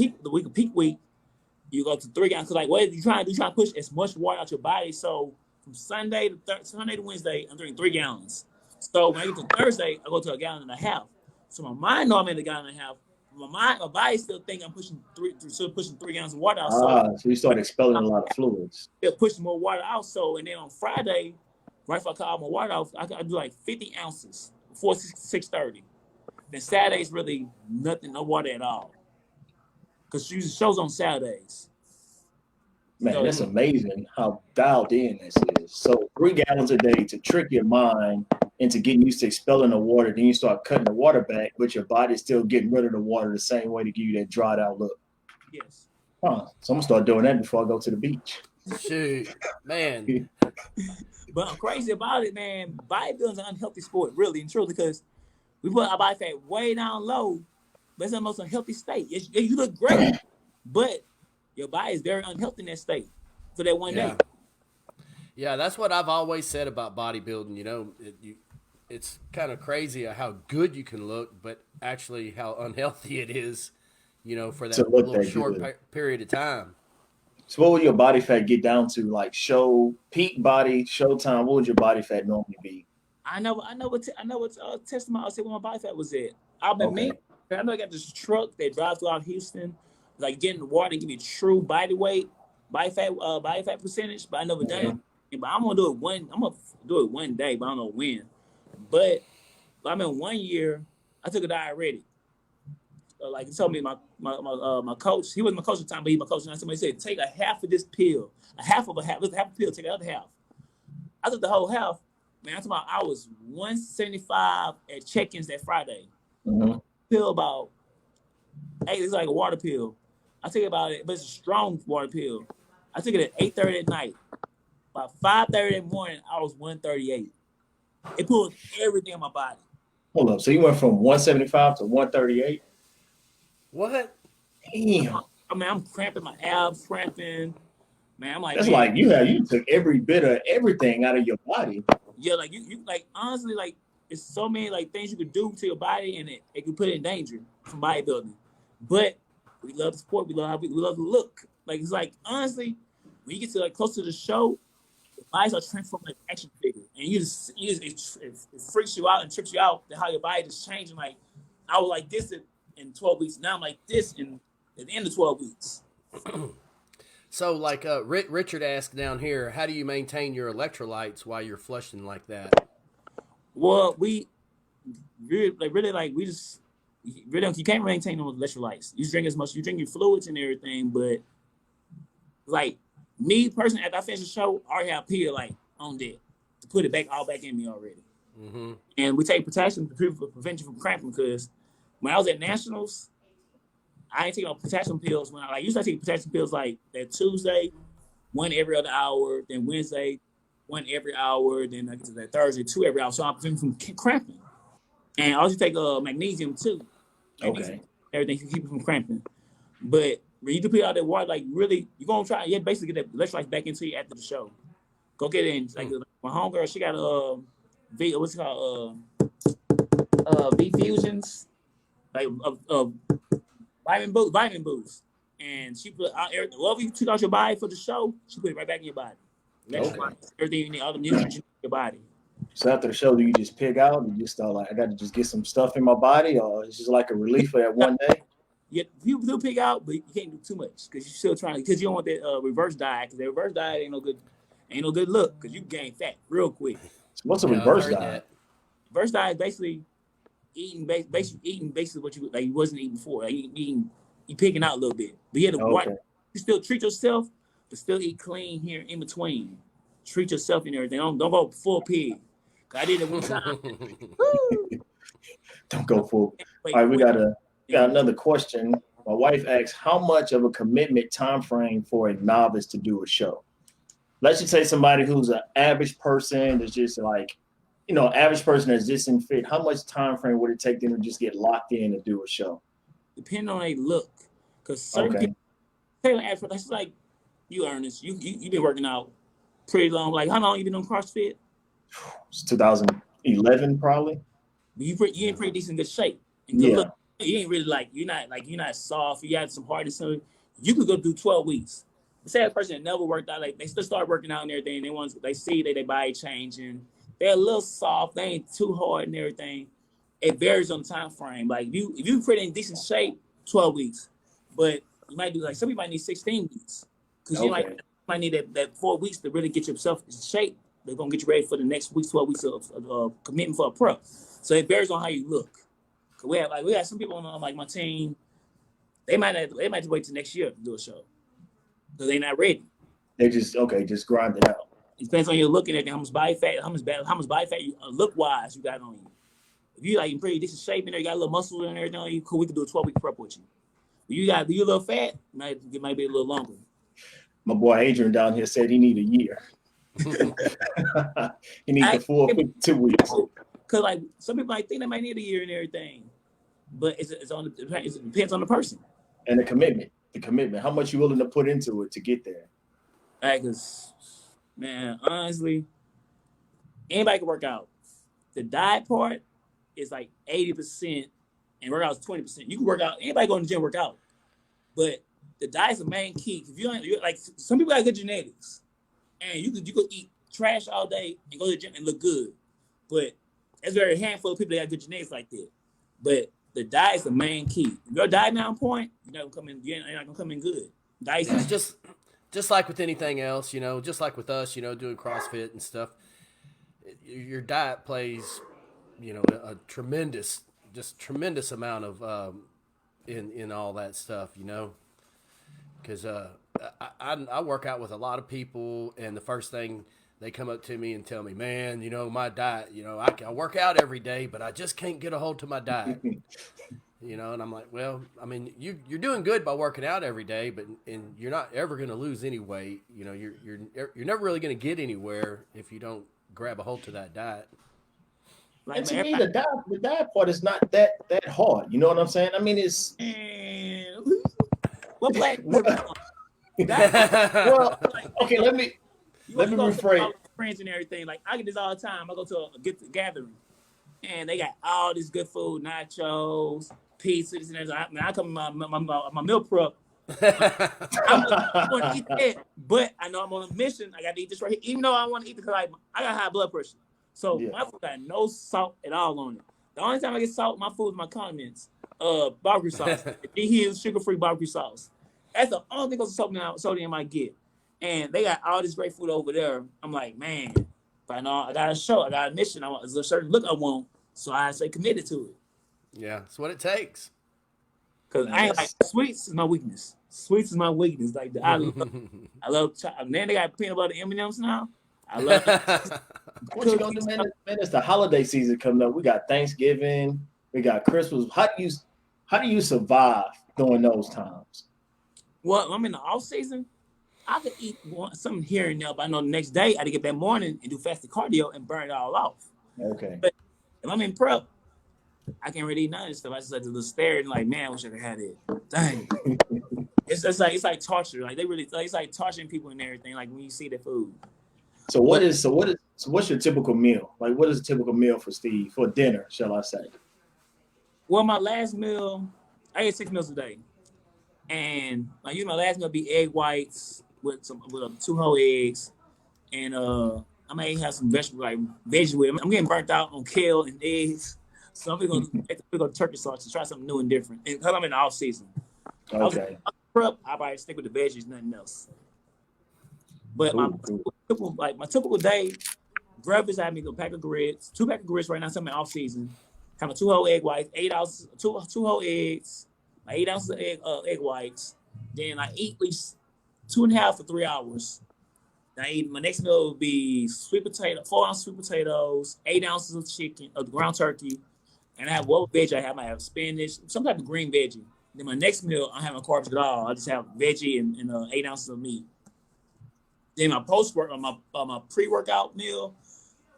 peak week, you go to 3 gallons. So like what you trying to do? You trying to push as much water out your body. So from Sunday to Wednesday, I'm drinking 3 gallons. So when I get to Thursday, I go to a gallon and a half. So my mind know I'm in a gallon and a half. My body still think I'm pushing 3 gallons of water out. So you start expelling a lot of fluids. They're pushing more water out. So and then on Friday, right before I cut all my water off, I do like 50 ounces before 6:30. Then Saturday's really nothing, no water at all. Because usually shows on Saturdays. Man, So, that's amazing how dialed in this is. So 3 gallons a day to trick your mind into getting used to expelling the water. Then you start cutting the water back, but your body's still getting rid of the water the same way to give you that dried out look. yes. Huh. So I'm gonna start doing that before I go to the beach. Shoot, man. But I'm crazy about it, man. Bodybuilding is an unhealthy sport, really and truly, because we put our body fat way down low, but it's the most unhealthy state. You look great, but your body is very unhealthy in that state for that one day. Yeah, that's what I've always said about bodybuilding. It's kind of crazy how good you can look, but actually how unhealthy it is, for To that look little that short good. period of time. So what would your body fat get down to? Like show peak body, showtime, what would your body fat normally be? I know what testimony I said when my body fat was at. I've been Okay. mean. I know I got this truck that drives throughout Houston, like getting the water and give me true body weight, body fat percentage. But I never done Mhm. it. But I'm gonna do it one. I'm gonna do it one day, but I don't know when. But I mean, one year I took a diuretic. Like he told me my coach, he wasn't my coach at the time, but he my coach. And somebody said, take a half of this pill, a half of a half, half a pill, take the other half. I took the whole half. Man, I'm talking about I was 175 at check-ins that Friday. Mhm. Pill about, hey, it's like a water pill. I took it about it, but it's a strong water pill. I took it at 8:30 at night. By 5:30 in the morning, I was 138. It pulled everything in my body. Hold up. So you went from 175 to 138? What? Damn. I mean, I'm cramping, my abs cramping. Man, I'm like, That's man, like you took every bit of everything out of your body. yeah, like you like honestly, like it's so many like things you could do to your body and it can put it in danger from bodybuilding. But we love the sport, we love we love the look. Like it's like honestly, when you get to like close to the show, your bodies are transformed like action figure, and it freaks you out and trips you out how your body is changing. Like I was like this in 12 weeks, now I'm like this in at the end of 12 weeks. So, like Richard asked down here, how do you maintain your electrolytes while you're flushing like that? Well, we really like we just really you can't maintain those electrolytes. You drink as much, you drink your fluids and everything, but like me personally, after I finish the show, I already have Pedialyte on deck to put it back all back in me already. Mm-hmm. And we take potassium to prevent you from cramping because when I was at nationals, I ain't taking no potassium pills. When I like usually I take potassium pills like that Tuesday, one every other hour, then Wednesday, one every hour, then I get to that Thursday, two every hour. So I'm preventing from cramping. And I also take magnesium too. Magnesium, Okay. everything to keep it from cramping. But when you do put out that water, like really, you're gonna try, basically get that electrolytes back into you after the show. Go get it in. Like my homegirl, she got what's it called? V fusions, like vitamin boost. And she put out whatever you took out your body for the show, she put it right back in your body. Electrolytes, everything you need, all the nutrients in your body. So after the show, do you just pig out and you start like I got to just get some stuff in my body, or it's just like a relief for that one day? Yeah, people do pig out, but you can't do too much because you're still trying because you don't want that reverse diet because the reverse diet ain't no good look because you gain fat real quick. So what's a Yeah, I've reverse heard diet? that. Reverse diet is basically eating basically what you wasn't eating before. Like you picking out a little bit, but you had to watch. Okay. You still treat yourself, but still eat clean here in between. Treat yourself and everything. Don't go full pig. I did it one time. Don't go full. Wait, All right, we got yeah. another question. My wife asks, how much of a commitment time frame for a novice to do a show? Let's just say somebody who's an average person that's just like, average person that's just in fit. How much time frame would it take them to just get locked in and do a show? Depending on a look, because certain Okay. people, that's like you, Ernest. You been working out pretty long. Like how long you been on CrossFit? It's 2011 probably. You in pretty decent good shape. And Yeah. look, you ain't really you're not soft. You got some hardness. So you could go do 12 weeks. Say a person that never worked out, like they still start working out and everything. They see that their body changing. They're a little soft. They ain't too hard and everything. It varies on the time frame. Like if you pretty in decent shape, 12 weeks. But you might do some people might need 16 weeks because you might need that 4 weeks to really get yourself in shape. They're gonna get you ready for the next week, 12 weeks of commitment for a pro. So it varies on how you look. Cause we have some people on like my team. They might have to wait till next year to do a show because they're not ready. They just grind it out. It depends on you looking at how much body fat, how much body fat you look wise you got on you. If you like in pretty decent shape in there, you got a little muscle and everything on you, cool. We can do a 12-week prep with you. If you a little fat, it might be a little longer. My boy Adrian down here said he need a year. He needs the full 2 weeks. Cause like some people might think they might need a year and everything, but it depends on the person and the commitment. How much you willing to put into it to get there? Like, cause man, honestly, anybody can work out. The diet part is like 80%, and workout is 20%. You can work out. Anybody go in the gym work out, but the diet's the main key. If you're like some people got good genetics, and you could eat trash all day and go to the gym and look good, but there's very handful of people that got good genetics like that. But the diet is the main key. If your diet not on point, you're not gonna come in good. Diet is just like with anything else, just like with us, doing CrossFit and stuff. Your diet plays, a tremendous amount of in all that stuff, because I work out with a lot of people, and the first thing they come up to me and tell me, man, my diet, I work out every day, but I just can't get a hold to my diet, and I'm like, well, I mean, you're doing good by working out every day, and you're not ever going to lose any weight. You're never really going to get anywhere if you don't grab a hold to that diet. And to me, the diet part is not that hard. You know what I'm saying? I mean, it's what well, okay, let me rephrase. Friends and everything. Like I get this all the time. I go to a gathering, and they got all this good food, nachos, pizzas, and everything. I come my meal prep. I'm going to eat that, but I know I'm on a mission. I got to eat this right here, even though I want to eat it because I got high blood pressure. So my food got no salt at all on it. The only time I get salt, my food is my condiments. Barbecue sauce. Here's sugar-free barbecue sauce. That's the only thing goes sodium I get. And they got all this great food over there. I'm like, man, but I know I got a show, I got a mission. There's a certain look I want, so I stay committed to it. Yeah, that's what it takes. Cause I ain't like sweets is my weakness. Sweets is my weakness. Like I love. And then they got peanut butter M&Ms now. I love it. What you gonna do, man? It's the holiday season coming up. We got Thanksgiving. We got Christmas. How do you survive during those times? Well, I'm in the off season. I could eat something here and there, but I know the next day I had to get that morning and do fasted cardio and burn it all off. Okay. But if I'm in prep, I can't really eat none of this stuff. I just like to stare and like, man, I wish I could have it. Dang. it's like torture. Like it's like torturing people and everything. Like when you see the food. So what's your typical meal? Like what is a typical meal for Steve for dinner, shall I say? Well, my last meal, I ate 6 meals a day, and my last meal be egg whites with 2 whole eggs, and I may have some veggie with it. I'm getting burnt out on kale and eggs, so I'm gonna go turkey sauce to try something new and different. And because I'm in the off season, okay. I probably stick with the veggies, nothing else. But my typical day, breakfast I have me a pack of grits, 2 packs of grits right now. Something off season. Kind of 2 whole egg whites, 8 ounces, two whole eggs, 8 ounces of egg whites. Then I eat at least 2.5 to 3 hours. Then my next meal will be 4 ounces sweet potatoes, 8 ounces of chicken, of ground turkey, and I have what veg I have. I have spinach, some type of green veggie. Then my next meal, I have no carbs at all. I just have veggie and 8 ounces of meat. Then my my pre-workout meal,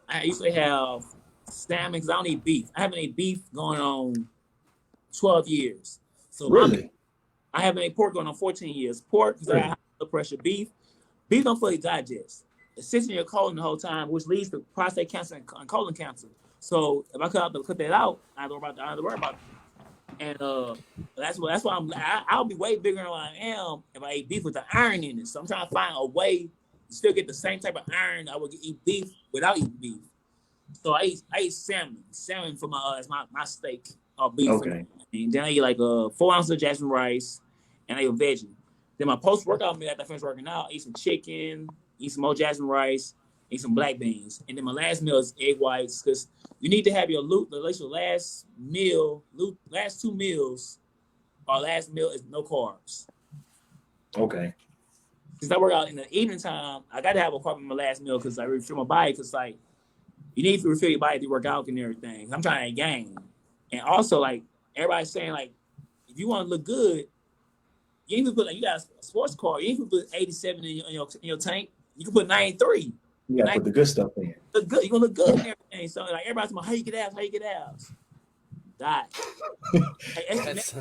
I usually have salmon because I don't eat beef. I haven't ate beef going on 12 years. So really, I haven't ate pork going on 14 years. Pork because I have high blood pressure. Beef don't fully digest. It sits in your colon the whole time, which leads to prostate cancer and colon cancer. So if I cut that out, I don't have to worry about it. And that's why I'll be way bigger than what I am if I eat beef with the iron in it. So I'm trying to find a way to still get the same type of iron I would eat beef without eating beef. So I eat salmon for my steak or beef. Okay. And then I eat like 4 ounces of jasmine rice and I eat veggie. Then my post-workout meal after I finish working out, I eat some chicken, eat some more jasmine rice, eat some black beans. And then my last meal is egg whites because you need to have your last 2 meals, or last meal is no carbs. Okay. since I work out in the evening time, I got to have a carb in my last meal because I refill my body. Because like you need to refill your body to work out and everything. I'm trying to gain, and also like everybody's saying like if you want to look good, you ain't even put like you got a sports car. You ain't even put 87 in your tank. You can put 93. You got to put the good stuff in. Look good. You're gonna look good and everything. So like everybody's talking about how you get abs, how you get abs. Die.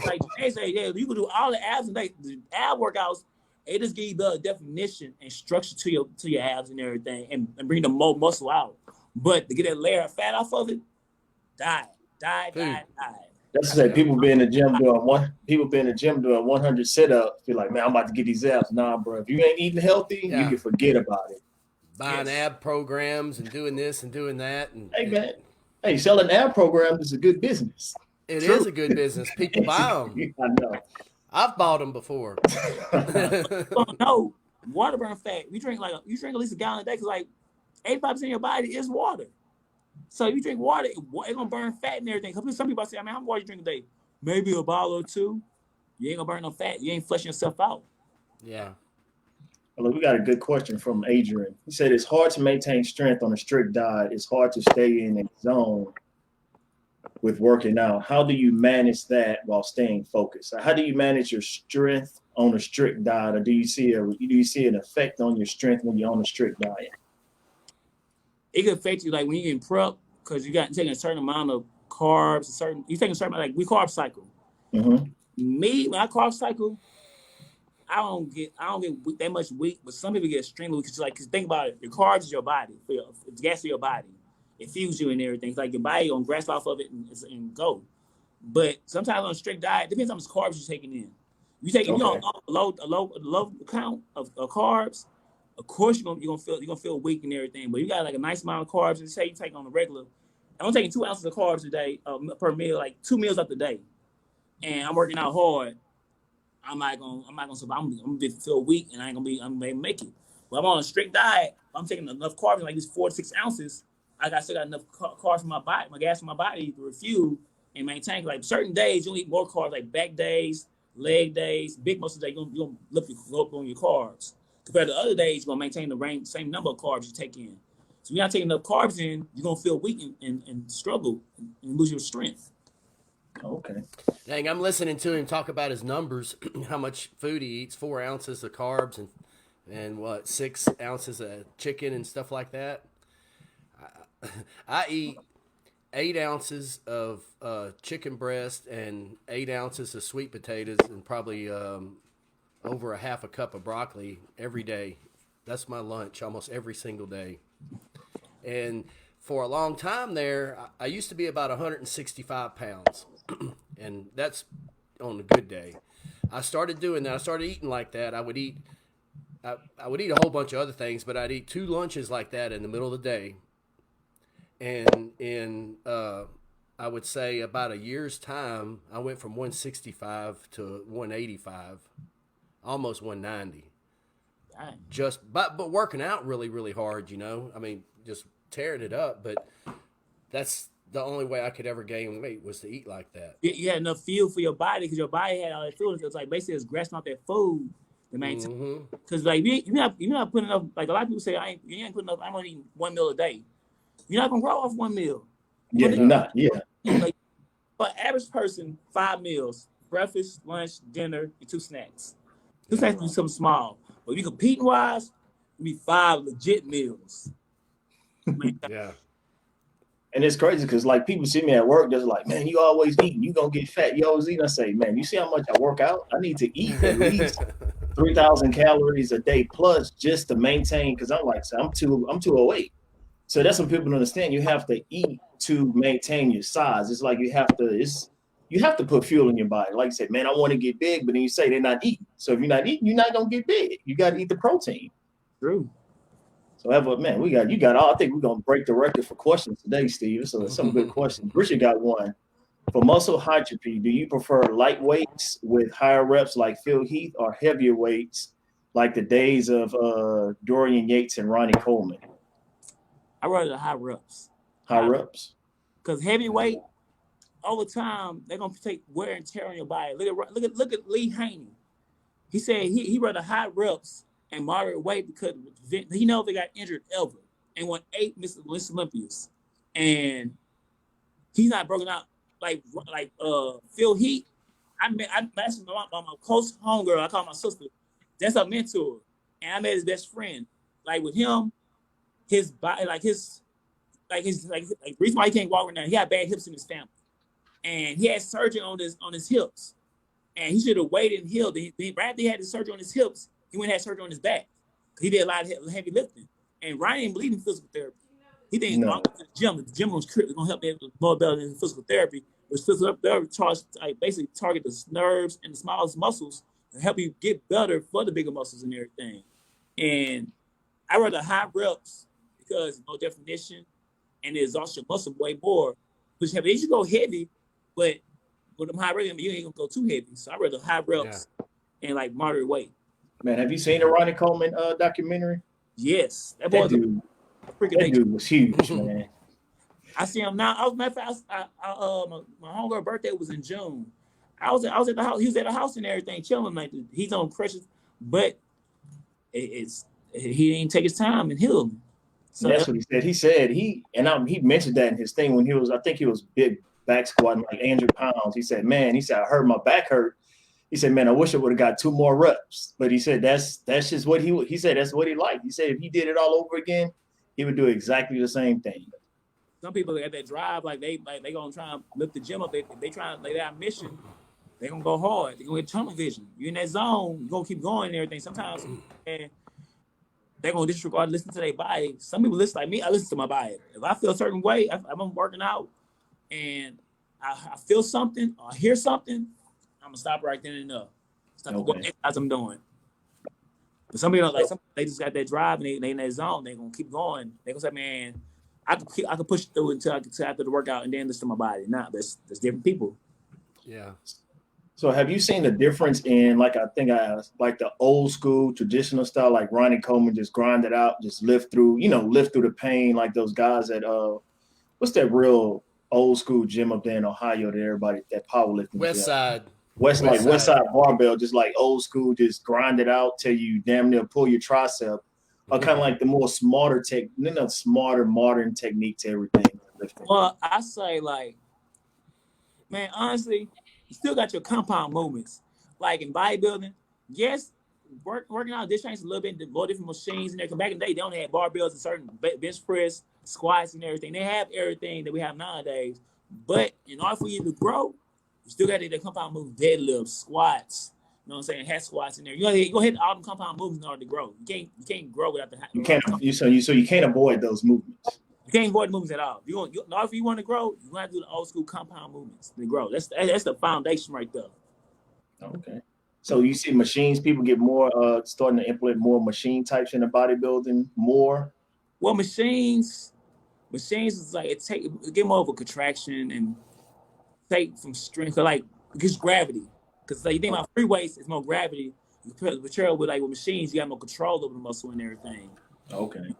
Like they say, yeah, you can do all the abs and the ab workouts. It just give you the definition and structure to your abs and everything, and bring the more muscle out. But to get that layer of fat off of it, die. That's to say, people be in the gym doing 100 sit-ups. Feel like, man, I'm about to get these abs. Nah, bro. If you ain't eating healthy, you can forget about it. Buying ab programs and doing this and doing that. And, hey, man. Hey, selling ab programs is a good business. It is a good business. People buy them. I know. I've bought them before. No, water burn fat. You drink at least a gallon a day because like 85% of your body is water. So if you drink water, it's gonna burn fat and everything. Some people say, I mean, how much water you drink a day? Maybe a bottle or two. You ain't gonna burn no fat. You ain't flushing yourself out. Yeah. Well, we got a good question from Adrian. He said it's hard to maintain strength on a strict diet. It's hard to stay in a zone with working out. How do you manage that while staying focused? How do you manage your strength on a strict diet, or do you see an effect on your strength when you're on a strict diet? It can affect you like when you're in prep because you got taking a certain amount of carbs, you taking a certain amount, like we carb cycle. Mm-hmm. Me, when I carb cycle, I don't get that much weak, but some people get extremely weak. Cause think about it, your carbs is your body, it's gas for your body. It fuels you and everything. It's like your body gonna grasp off of it and go. But sometimes on a strict diet, it depends on how much carbs you're taking in. You take a low count of carbs, of course you're gonna feel weak and everything. But you got like a nice amount of carbs. And say you take on a regular, I'm taking 2 ounces of carbs a day per meal, like 2 meals up the day, and I'm working out hard. I'm not gonna survive. I'm gonna feel weak, and I'm gonna make it. But I'm on a strict diet. I'm taking enough carbs, like these 4 to 6 ounces. I still got enough carbs for my body, my gas for my body to refuel and maintain. Like certain days, you'll eat more carbs, like back days, leg days, big muscle days. You're gonna look on your carbs. Compared to other days, you're gonna maintain the same number of carbs you take in. So if you're not taking enough carbs in, you're gonna feel weak and struggle and lose your strength. Okay. Dang, I'm listening to him talk about his numbers, how much food he eats, 4 ounces of carbs and what, 6 ounces of chicken and stuff like that. I eat 8 ounces of chicken breast and 8 ounces of sweet potatoes and probably over a half a cup of broccoli every day. That's my lunch almost every single day. And for a long time there, I used to be about 165 pounds. And that's on a good day. I started doing that. I started eating like that. I would eat a whole bunch of other things, but I'd eat 2 lunches like that in the middle of the day. And in I would say about a year's time, I went from 165 to 185, almost 190. Dang. But working out really, really hard, you know. I mean, just tearing it up. But that's the only way I could ever gain weight was to eat like that. You had enough fuel for your body because your body had all that fuel. It's like basically it's grasping out that food to maintain. Because like you're not putting enough. Like a lot of people say, you ain't putting enough. I'm only eating 1 meal a day. You're not gonna grow off 1 meal. Yeah, you're not. Yeah. Like for an average person, 5 meals: breakfast, lunch, dinner, and 2 snacks. 2 snacks be something small. But if you competing wise, it be 5 legit meals. Yeah. And it's crazy because like people see me at work, they're like, man, you always eating, you gonna get fat. You always eating. I say, man, you see how much I work out? I need to eat at least 3,000 calories a day plus just to maintain. Because I'm like, I'm 208. So that's what people don't understand. You have to eat to maintain your size. It's like you have to put fuel in your body. Like you said, man, I want to get big, but then you say they're not eating. So if you're not eating, you're not gonna get big. You got to eat the protein. True. So, man, you got all. I think we're gonna break the record for questions today, Steve. So, some good questions. Richard got one. For muscle hypertrophy, do you prefer light weights with higher reps like Phil Heath, or heavier weights like the days of Dorian Yates and Ronnie Coleman? I rather the high reps. High reps. Because heavyweight, over time, they're gonna take wear and tear on your body. Look at Lee Haney. He said he rather high reps and moderate weight because he never got injured ever and won 8 Miss Olympias. And he's not broken out like Phil Heath. I met my close homegirl. I call my sister. That's a mentor, and I met his best friend. Like with him, his body, like the reason why he can't walk right now, he had bad hips in his family, and he had surgery on his hips, and he should have waited and healed. Right after he had the surgery on his hips, he went and had surgery on his back. He did a lot of heavy lifting, and Ryan didn't believe in physical therapy. He thinks No. the gym was gonna help him more better than physical therapy, which physical therapy basically target the nerves and the smallest muscles and help you get better for the bigger muscles and everything. And I rather high reps because no definition and it exhausts your muscle way more. Which heavy, you should go heavy, but with them high reps, you ain't gonna go too heavy. So I rather high reps and like moderate weight. Man, have you seen the Ronnie Coleman documentary? Yes, that dude was huge, man. I see him now. My homegirl's birthday was in June. I was at the house. He was at the house and everything, chilling. Like he's on pressure, but he didn't take his time and heal him. So that's what he said. He mentioned that in his thing when I think he was big back squatting like 800 pounds. He said, man, I heard my back hurt. He said, man, I wish I would have got 2 more reps. But he said that's just what he said. That's what he liked. He said if he did it all over again, he would do exactly the same thing. Some people at that drive, they gonna try and lift the gym up. They try to lay that mission. They gonna go hard. They gonna get tunnel vision. You in that zone, you gonna keep going and everything. Sometimes and they gonna disregard listening to their body. Some people listen like me. I listen to my body. If I feel a certain way, I'm working out, and I feel something or I hear something, I'm gonna stop right then and there. Stop the exercise I'm doing. But some people they just got that drive and they in that zone. They gonna keep going. They gonna say, man, I can push through until after the workout and then listen to my body. Nah, there's different people. Yeah. So have you seen the difference in like the old school traditional style, like Ronnie Coleman just grind it out, just lift through the pain, like those guys at what's that real old school gym up there in Ohio that everybody that powerlifting West Side barbell, just like old school, just grind it out till you damn near pull your tricep. Or kind of like the more smarter modern technique to everything. Well, I say man, honestly, you still got your compound movements. Like in bodybuilding, yes, working out this change a little bit, more different machines and everything. Back in the day, they only had barbells and certain bench press, squats and everything. They have everything that we have nowadays. But in order for you to grow, you still got the compound moves, deadlifts, squats. You know what I'm saying? Head squats in there. You go hit all the compound movements in order to grow. You can't grow without the. You can't avoid those movements. You can't avoid movements at all. If you want to grow, you have to do the old school compound movements to grow. That's the foundation right there. Okay. So you see machines, people get more starting to implement more machine types in the bodybuilding more. Well, machines is like it get more of a contraction and take some strength, like because gravity. Because you think about free weights, it's more gravity. With machines, you got more control over the muscle and everything. Okay.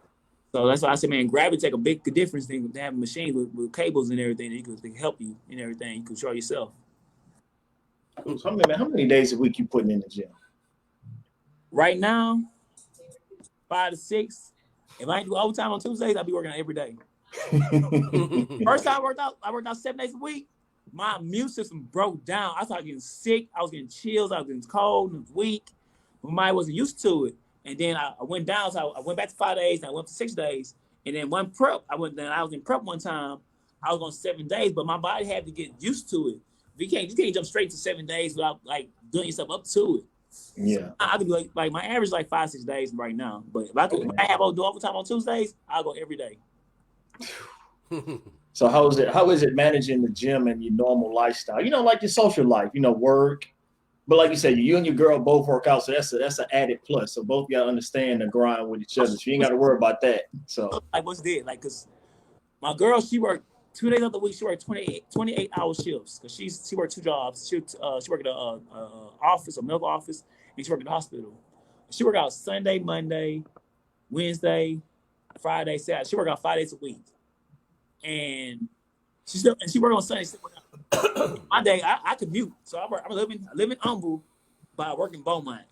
So that's why I say, man, gravity take a big difference than having machines with cables and everything that can help you and everything. You can control yourself. How many days a week you putting in the gym? Right now, 5 to 6. If I ain't do overtime on Tuesdays, I'll be working out every day. First time I worked out 7 days a week. My immune system broke down. I started getting sick. I was getting chills. I was getting cold and weak. I wasn't used to it. And then I went down. So I went back to 5 days. And I went to 6 days. And then one prep, I was in prep one time. I was on 7 days, but my body had to get used to it. You can't jump straight to 7 days without doing yourself up to it. Yeah. So I could be like my average 5-6 days right now. But if I have do overtime on Tuesdays, I'll go every day. So how is it managing the gym and your normal lifestyle? Like your social life, work. But like you said, you and your girl both work out, so that's an added plus. So both y'all understand the grind with each other. So you ain't got to worry about that. So what's dead? Cause my girl, she worked 2 days of the week. She worked 28-hour shifts because she worked 2 jobs. She worked at a office, a medical office, and she worked at the hospital. She worked out Sunday, Monday, Wednesday, Friday, Saturday. She worked out 5 days a week. And she worked on Sunday. My day, I commute, so I live in Humble, but I work in Beaumont.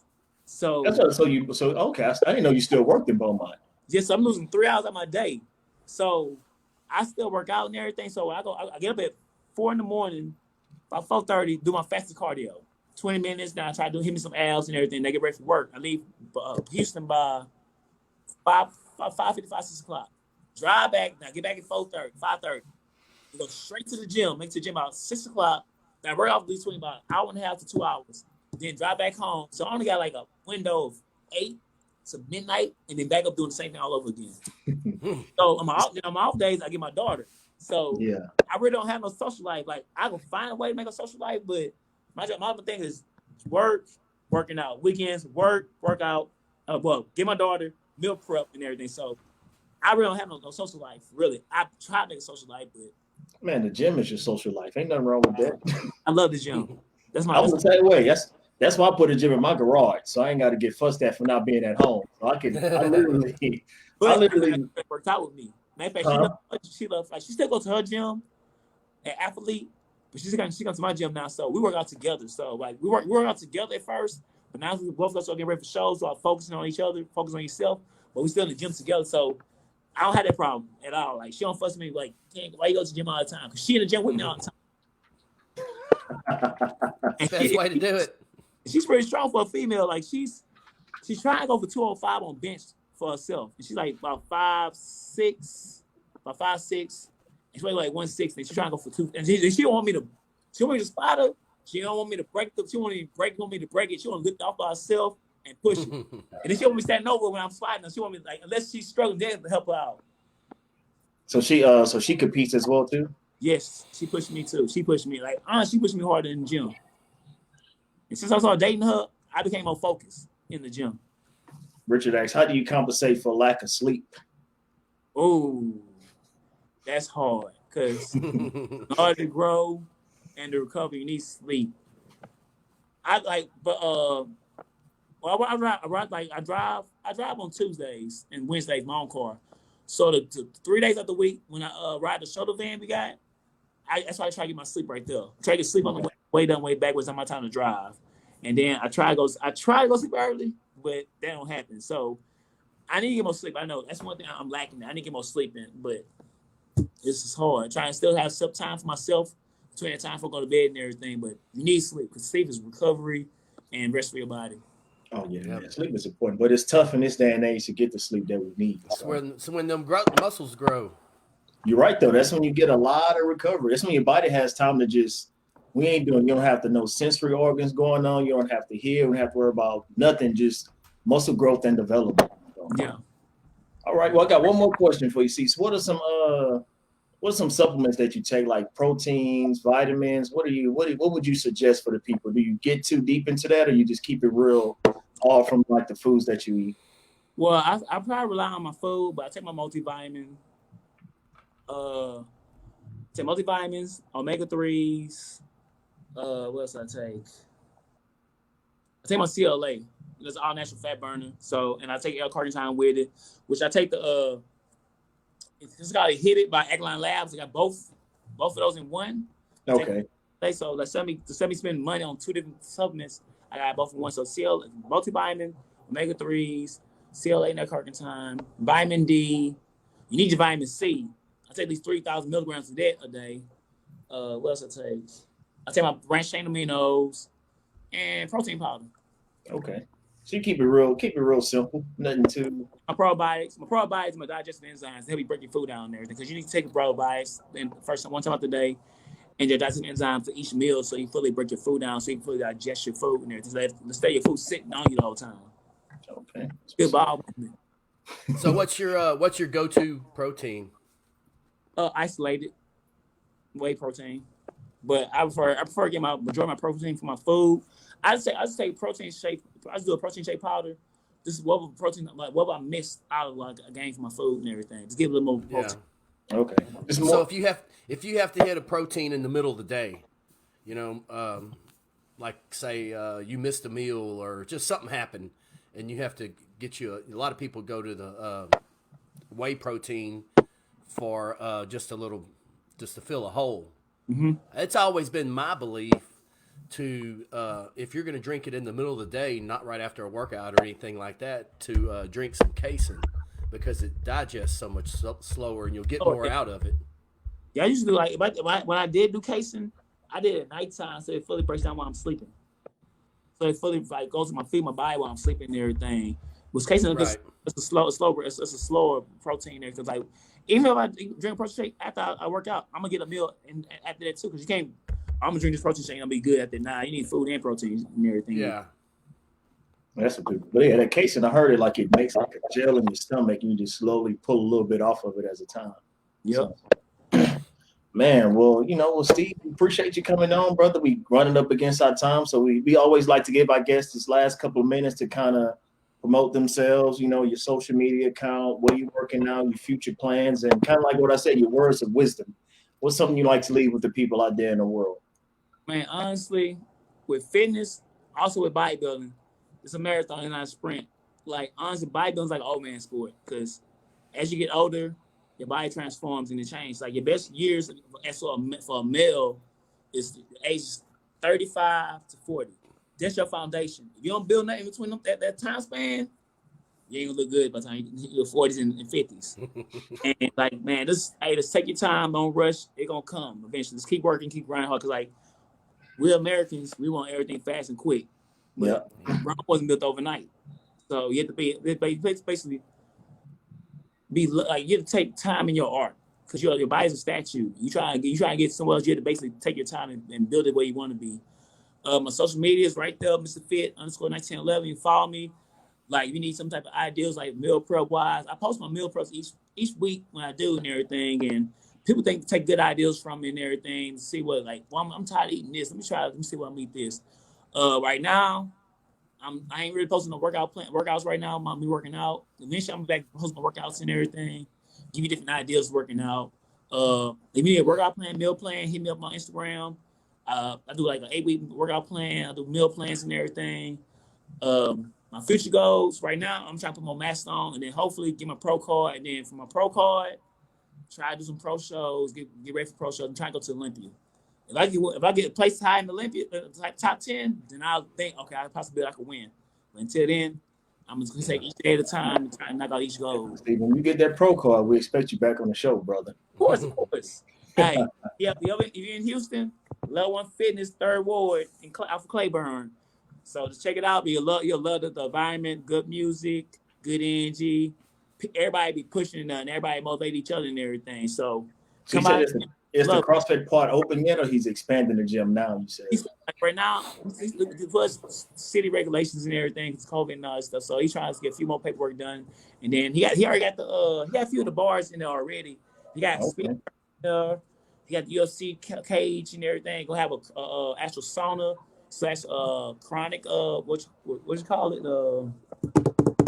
So That's what, so okay. I didn't know you still worked in Beaumont. just I'm losing 3 hours of my day. So I still work out and everything. So I get up at 4 in the morning, about 4:30, do my fastest cardio. 20 minutes. Now I try to hit me some abs and everything. They get ready for work. I leave Houston by 5:55, 6 o'clock. Drive back. Now get back at 4:30, 5:30. Go straight to the gym. Make it to the gym about 6 o'clock. Now work off between about an hour and a half to 2 hours. Then drive back home. So I only got like a window of 8 to midnight, and then back up doing the same thing all over again. So on my off days, I get my daughter. So Yeah. I really don't have no social life. Like I can find a way to make a social life, but my thing is work, working out. Weekends, work out. Get my daughter, meal prep and everything. So I really don't have no social life. Really, I try to make a social life, but Man, the gym is your social life. Ain't nothing wrong with that. I love the gym. That's my. I was the same way. That's why I put a gym in my garage, so I ain't got to get fussed at for not being at home. So I literally, But it worked out with me. Matter of fact, she loves like she still goes to her gym, an athlete, but she comes to my gym now. So we work out together. So like we work out together at first, but now we both of us are getting ready for shows, so I'm focusing on each other, focus on yourself. But we still in the gym together. So I don't have that problem at all. Like she don't fuss with me like, why you go to the gym all the time? Because she in the gym with me all the time. Best way to do it. She's pretty strong for a female. Like she's trying to go for 205 on bench for herself. And she's like about 5'6", and she's like 160. She's trying to go for 2. And she don't want me to spot her. She don't want me to break the. She want me to break it. She want to lift off by herself and push it. And then she want me standing over when I'm sliding her. She want me like unless she's struggling, then to help her out. So she competes as well too. Yes, she pushed me too. She pushed me she pushed me harder in the gym. And since I started dating her, I became more focused in the gym. Richard asks, how do you compensate for lack of sleep? Oh, that's hard because in order to grow and to recover, you need sleep. I drive on Tuesdays and Wednesdays, my own car. So the 3 days of the week when I ride the shuttle van we got, that's why I try to get my sleep right there. Try to get sleep on the way down, way backwards on my time to drive. And then I try to go sleep early, but that don't happen. So I need to get more sleep. I know that's one thing I'm lacking. I need to get more sleep in, but this is hard. Trying to still have some time for myself between the time for going to bed and everything, but you need sleep because sleep is recovery and rest for your body. Oh yeah, yeah, sleep is important, but it's tough in this day and age to get the sleep that we need. So when them muscles grow. You're right though. That's when you get a lot of recovery. That's when your body has time to just. You don't have to know sensory organs going on. You don't have to hear. You don't have to worry about nothing. Just muscle growth and development. So. Yeah. All right. Well, I got one more question for you, Cease. What are some supplements that you take, like proteins, vitamins? What would you suggest for the people? Do you get too deep into that, or you just keep it real, all from like the foods that you eat? Well, I probably rely on my food, but I take my multivitamin. Take multivitamins, omega-3s. What else I take? I take my CLA. It's all natural fat burner. So, and I take L-carnitine with it, which I take it's got Inhibit by Ackline Labs. I got both of those in one. Okay. So let me spend money on 2 different supplements. I got both in one. So CLA, multivitamin, omega-3s, CLA, L-carnitine, vitamin D. You need your vitamin C. I take at least 3,000 milligrams of that a day. What else I take? I take my branched chain aminos and protein powder. Okay. So you keep it real simple. Nothing too. My probiotics, my digestive enzymes, they help you break your food down and everything. Because you need to take a probiotics one time out the day, and your digestive enzymes for each meal, so you fully break your food down, so you can fully digest your food and everything. So stay your food sitting on you the whole time. Okay. Good ball. So what's your go-to protein? Isolated whey protein, but I prefer to get my majority of my protein from my food. I just take protein shake. I just do a protein shake powder. This is what I missed out of like a game from my food and everything. Just give it a little more protein. Yeah. Okay. So if you have to hit a protein in the middle of the day, like say you missed a meal or just something happened, and you have to get you a lot of people go to the whey protein for just to fill a hole. Mm-hmm. It's always been my belief to if you're going to drink it in the middle of the day, not right after a workout or anything like that, to drink some casein because it digests so much slower and you'll get more out of it. Yeah, I used to do like when I did do casein, I did it at nighttime, so it fully breaks down while I'm sleeping. So it fully like goes to my feed my body while I'm sleeping and everything. With casein, Right. it's a slower protein there. Cause like even if I drink protein shake after I work out, I'm gonna get a meal and after that too. Cause you can't. I'm gonna drink this protein shake and I'll be good after that. Nah, you need food and protein and everything. Yeah. That's a good. But yeah, that casein, I heard it like it makes like a gel in your stomach, and you just slowly pull a little bit off of it as a time. Yep. So, man, well, Steve, we appreciate you coming on, brother. We running up against our time, so we always like to give our guests this last couple of minutes to kind of promote themselves. Your social media account, where you're working now, your future plans, and kind of like what I said, your words of wisdom. What's something you like to leave with the people out there in the world? Man, honestly, with fitness, also with bodybuilding, it's a marathon and not a sprint. Like honestly, bodybuilding's like an old man sport because as you get older, your body transforms and it changes. Like your best years for a male is ages 35 to 40. That's your foundation. If you don't build nothing between them that time span, you ain't gonna look good by the time you hit your 40s and 50s. And like, man, just take your time, don't rush. It's gonna come eventually. Just keep working, keep grinding hard. Cause like we're Americans, we want everything fast and quick. But Rome wasn't built overnight. So you have to basically be like you have to take time in your art because your body's a statue. You try to get somewhere else. You have to basically take your time and build it where you want to be. My social media is right there, Mr. Fit _1911. You follow me. Like if you need some type of ideas, like meal prep wise, I post my meal preps each week when I do and everything. And people take good ideas from me and everything to see what I'm tired of eating this. Let me see what I'm eat this. Right now, I ain't really posting no workouts right now. I'm be working out. Eventually, I'm back posting my workouts and everything. Give you different ideas working out. If you need a workout plan, meal plan, hit me up on Instagram. I do like an 8-week workout plan. I do meal plans and everything. My future goals right now, I'm trying to put my mask on and then hopefully get my pro card. And then for my pro card, try to do some pro shows, get ready for pro shows, and try to go to Olympia. If I get placed high in the Olympia, like top 10, then I'll think, okay, I could win. But until then, I'm just gonna take each day at a time and try to knock out each goal. Steve, when you get that pro card, we expect you back on the show, brother. Of course. Hey, if you're in Houston, Level 1 Fitness, 3rd Ward, off of Claiborne. So just check it out. You'll love the environment, good music, good energy. Everybody be pushing and everybody motivate each other and everything. So come out. Is the CrossFit part open yet, or he's expanding the gym now? You said right now, plus city regulations and everything, it's COVID and all that stuff. So he's trying to get a few more paperwork done, and then he already got a few of the bars in there already. He got speed, he got the UFC cage and everything. Gonna have a actual sauna / chronic what you call it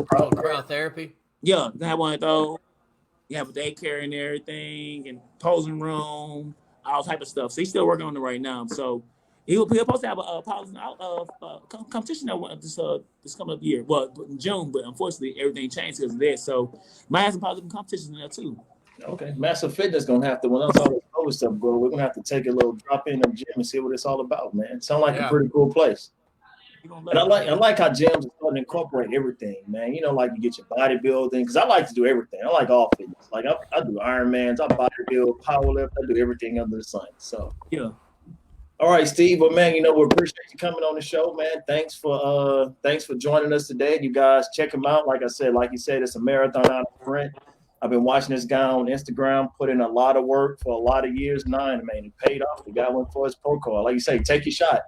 cryotherapy. Yeah, they have one of those. You have a daycare and everything, and posing room, all type of stuff. So he's still working on it right now. So he'll supposed to have a competition this coming up year. Well, in June, but unfortunately everything changed because of that. So might have some positive competitions in there too. Okay, Massive Fitness gonna have to when else all this COVID stuff go. We're gonna have to take a little drop in the gym and see what it's all about, man. Sound like a pretty cool place. And I like how gyms are starting to incorporate everything, man. Like you get your bodybuilding, because I like to do everything. I like all fitness. Like I do Ironmans, I bodybuild, powerlift, I do everything under the sun. So yeah. All right, Steve. Well, man, we appreciate you coming on the show, man. Thanks for joining us today. You guys check him out. Like you said, it's a marathon, not a sprint. I've been watching this guy on Instagram put in a lot of work for a lot of years now, and man, it paid off. The guy went for his pro card. Like you say, take your shot.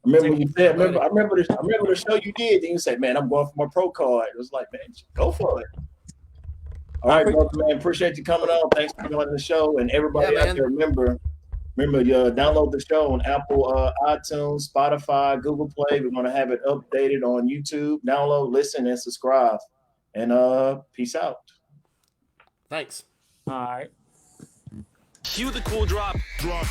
I remember when you said, I remember the show you did. Then you said, "Man, I'm going for my pro card." It was like, man, go for it. All right, brother, man. Appreciate you coming on. Thanks for coming on the show, and everybody out there. Remember, you download the show on Apple, iTunes, Spotify, Google Play. We're gonna have it updated on YouTube. Download, listen, and subscribe. And peace out. Thanks. All right. Cue the cool drop. Drop.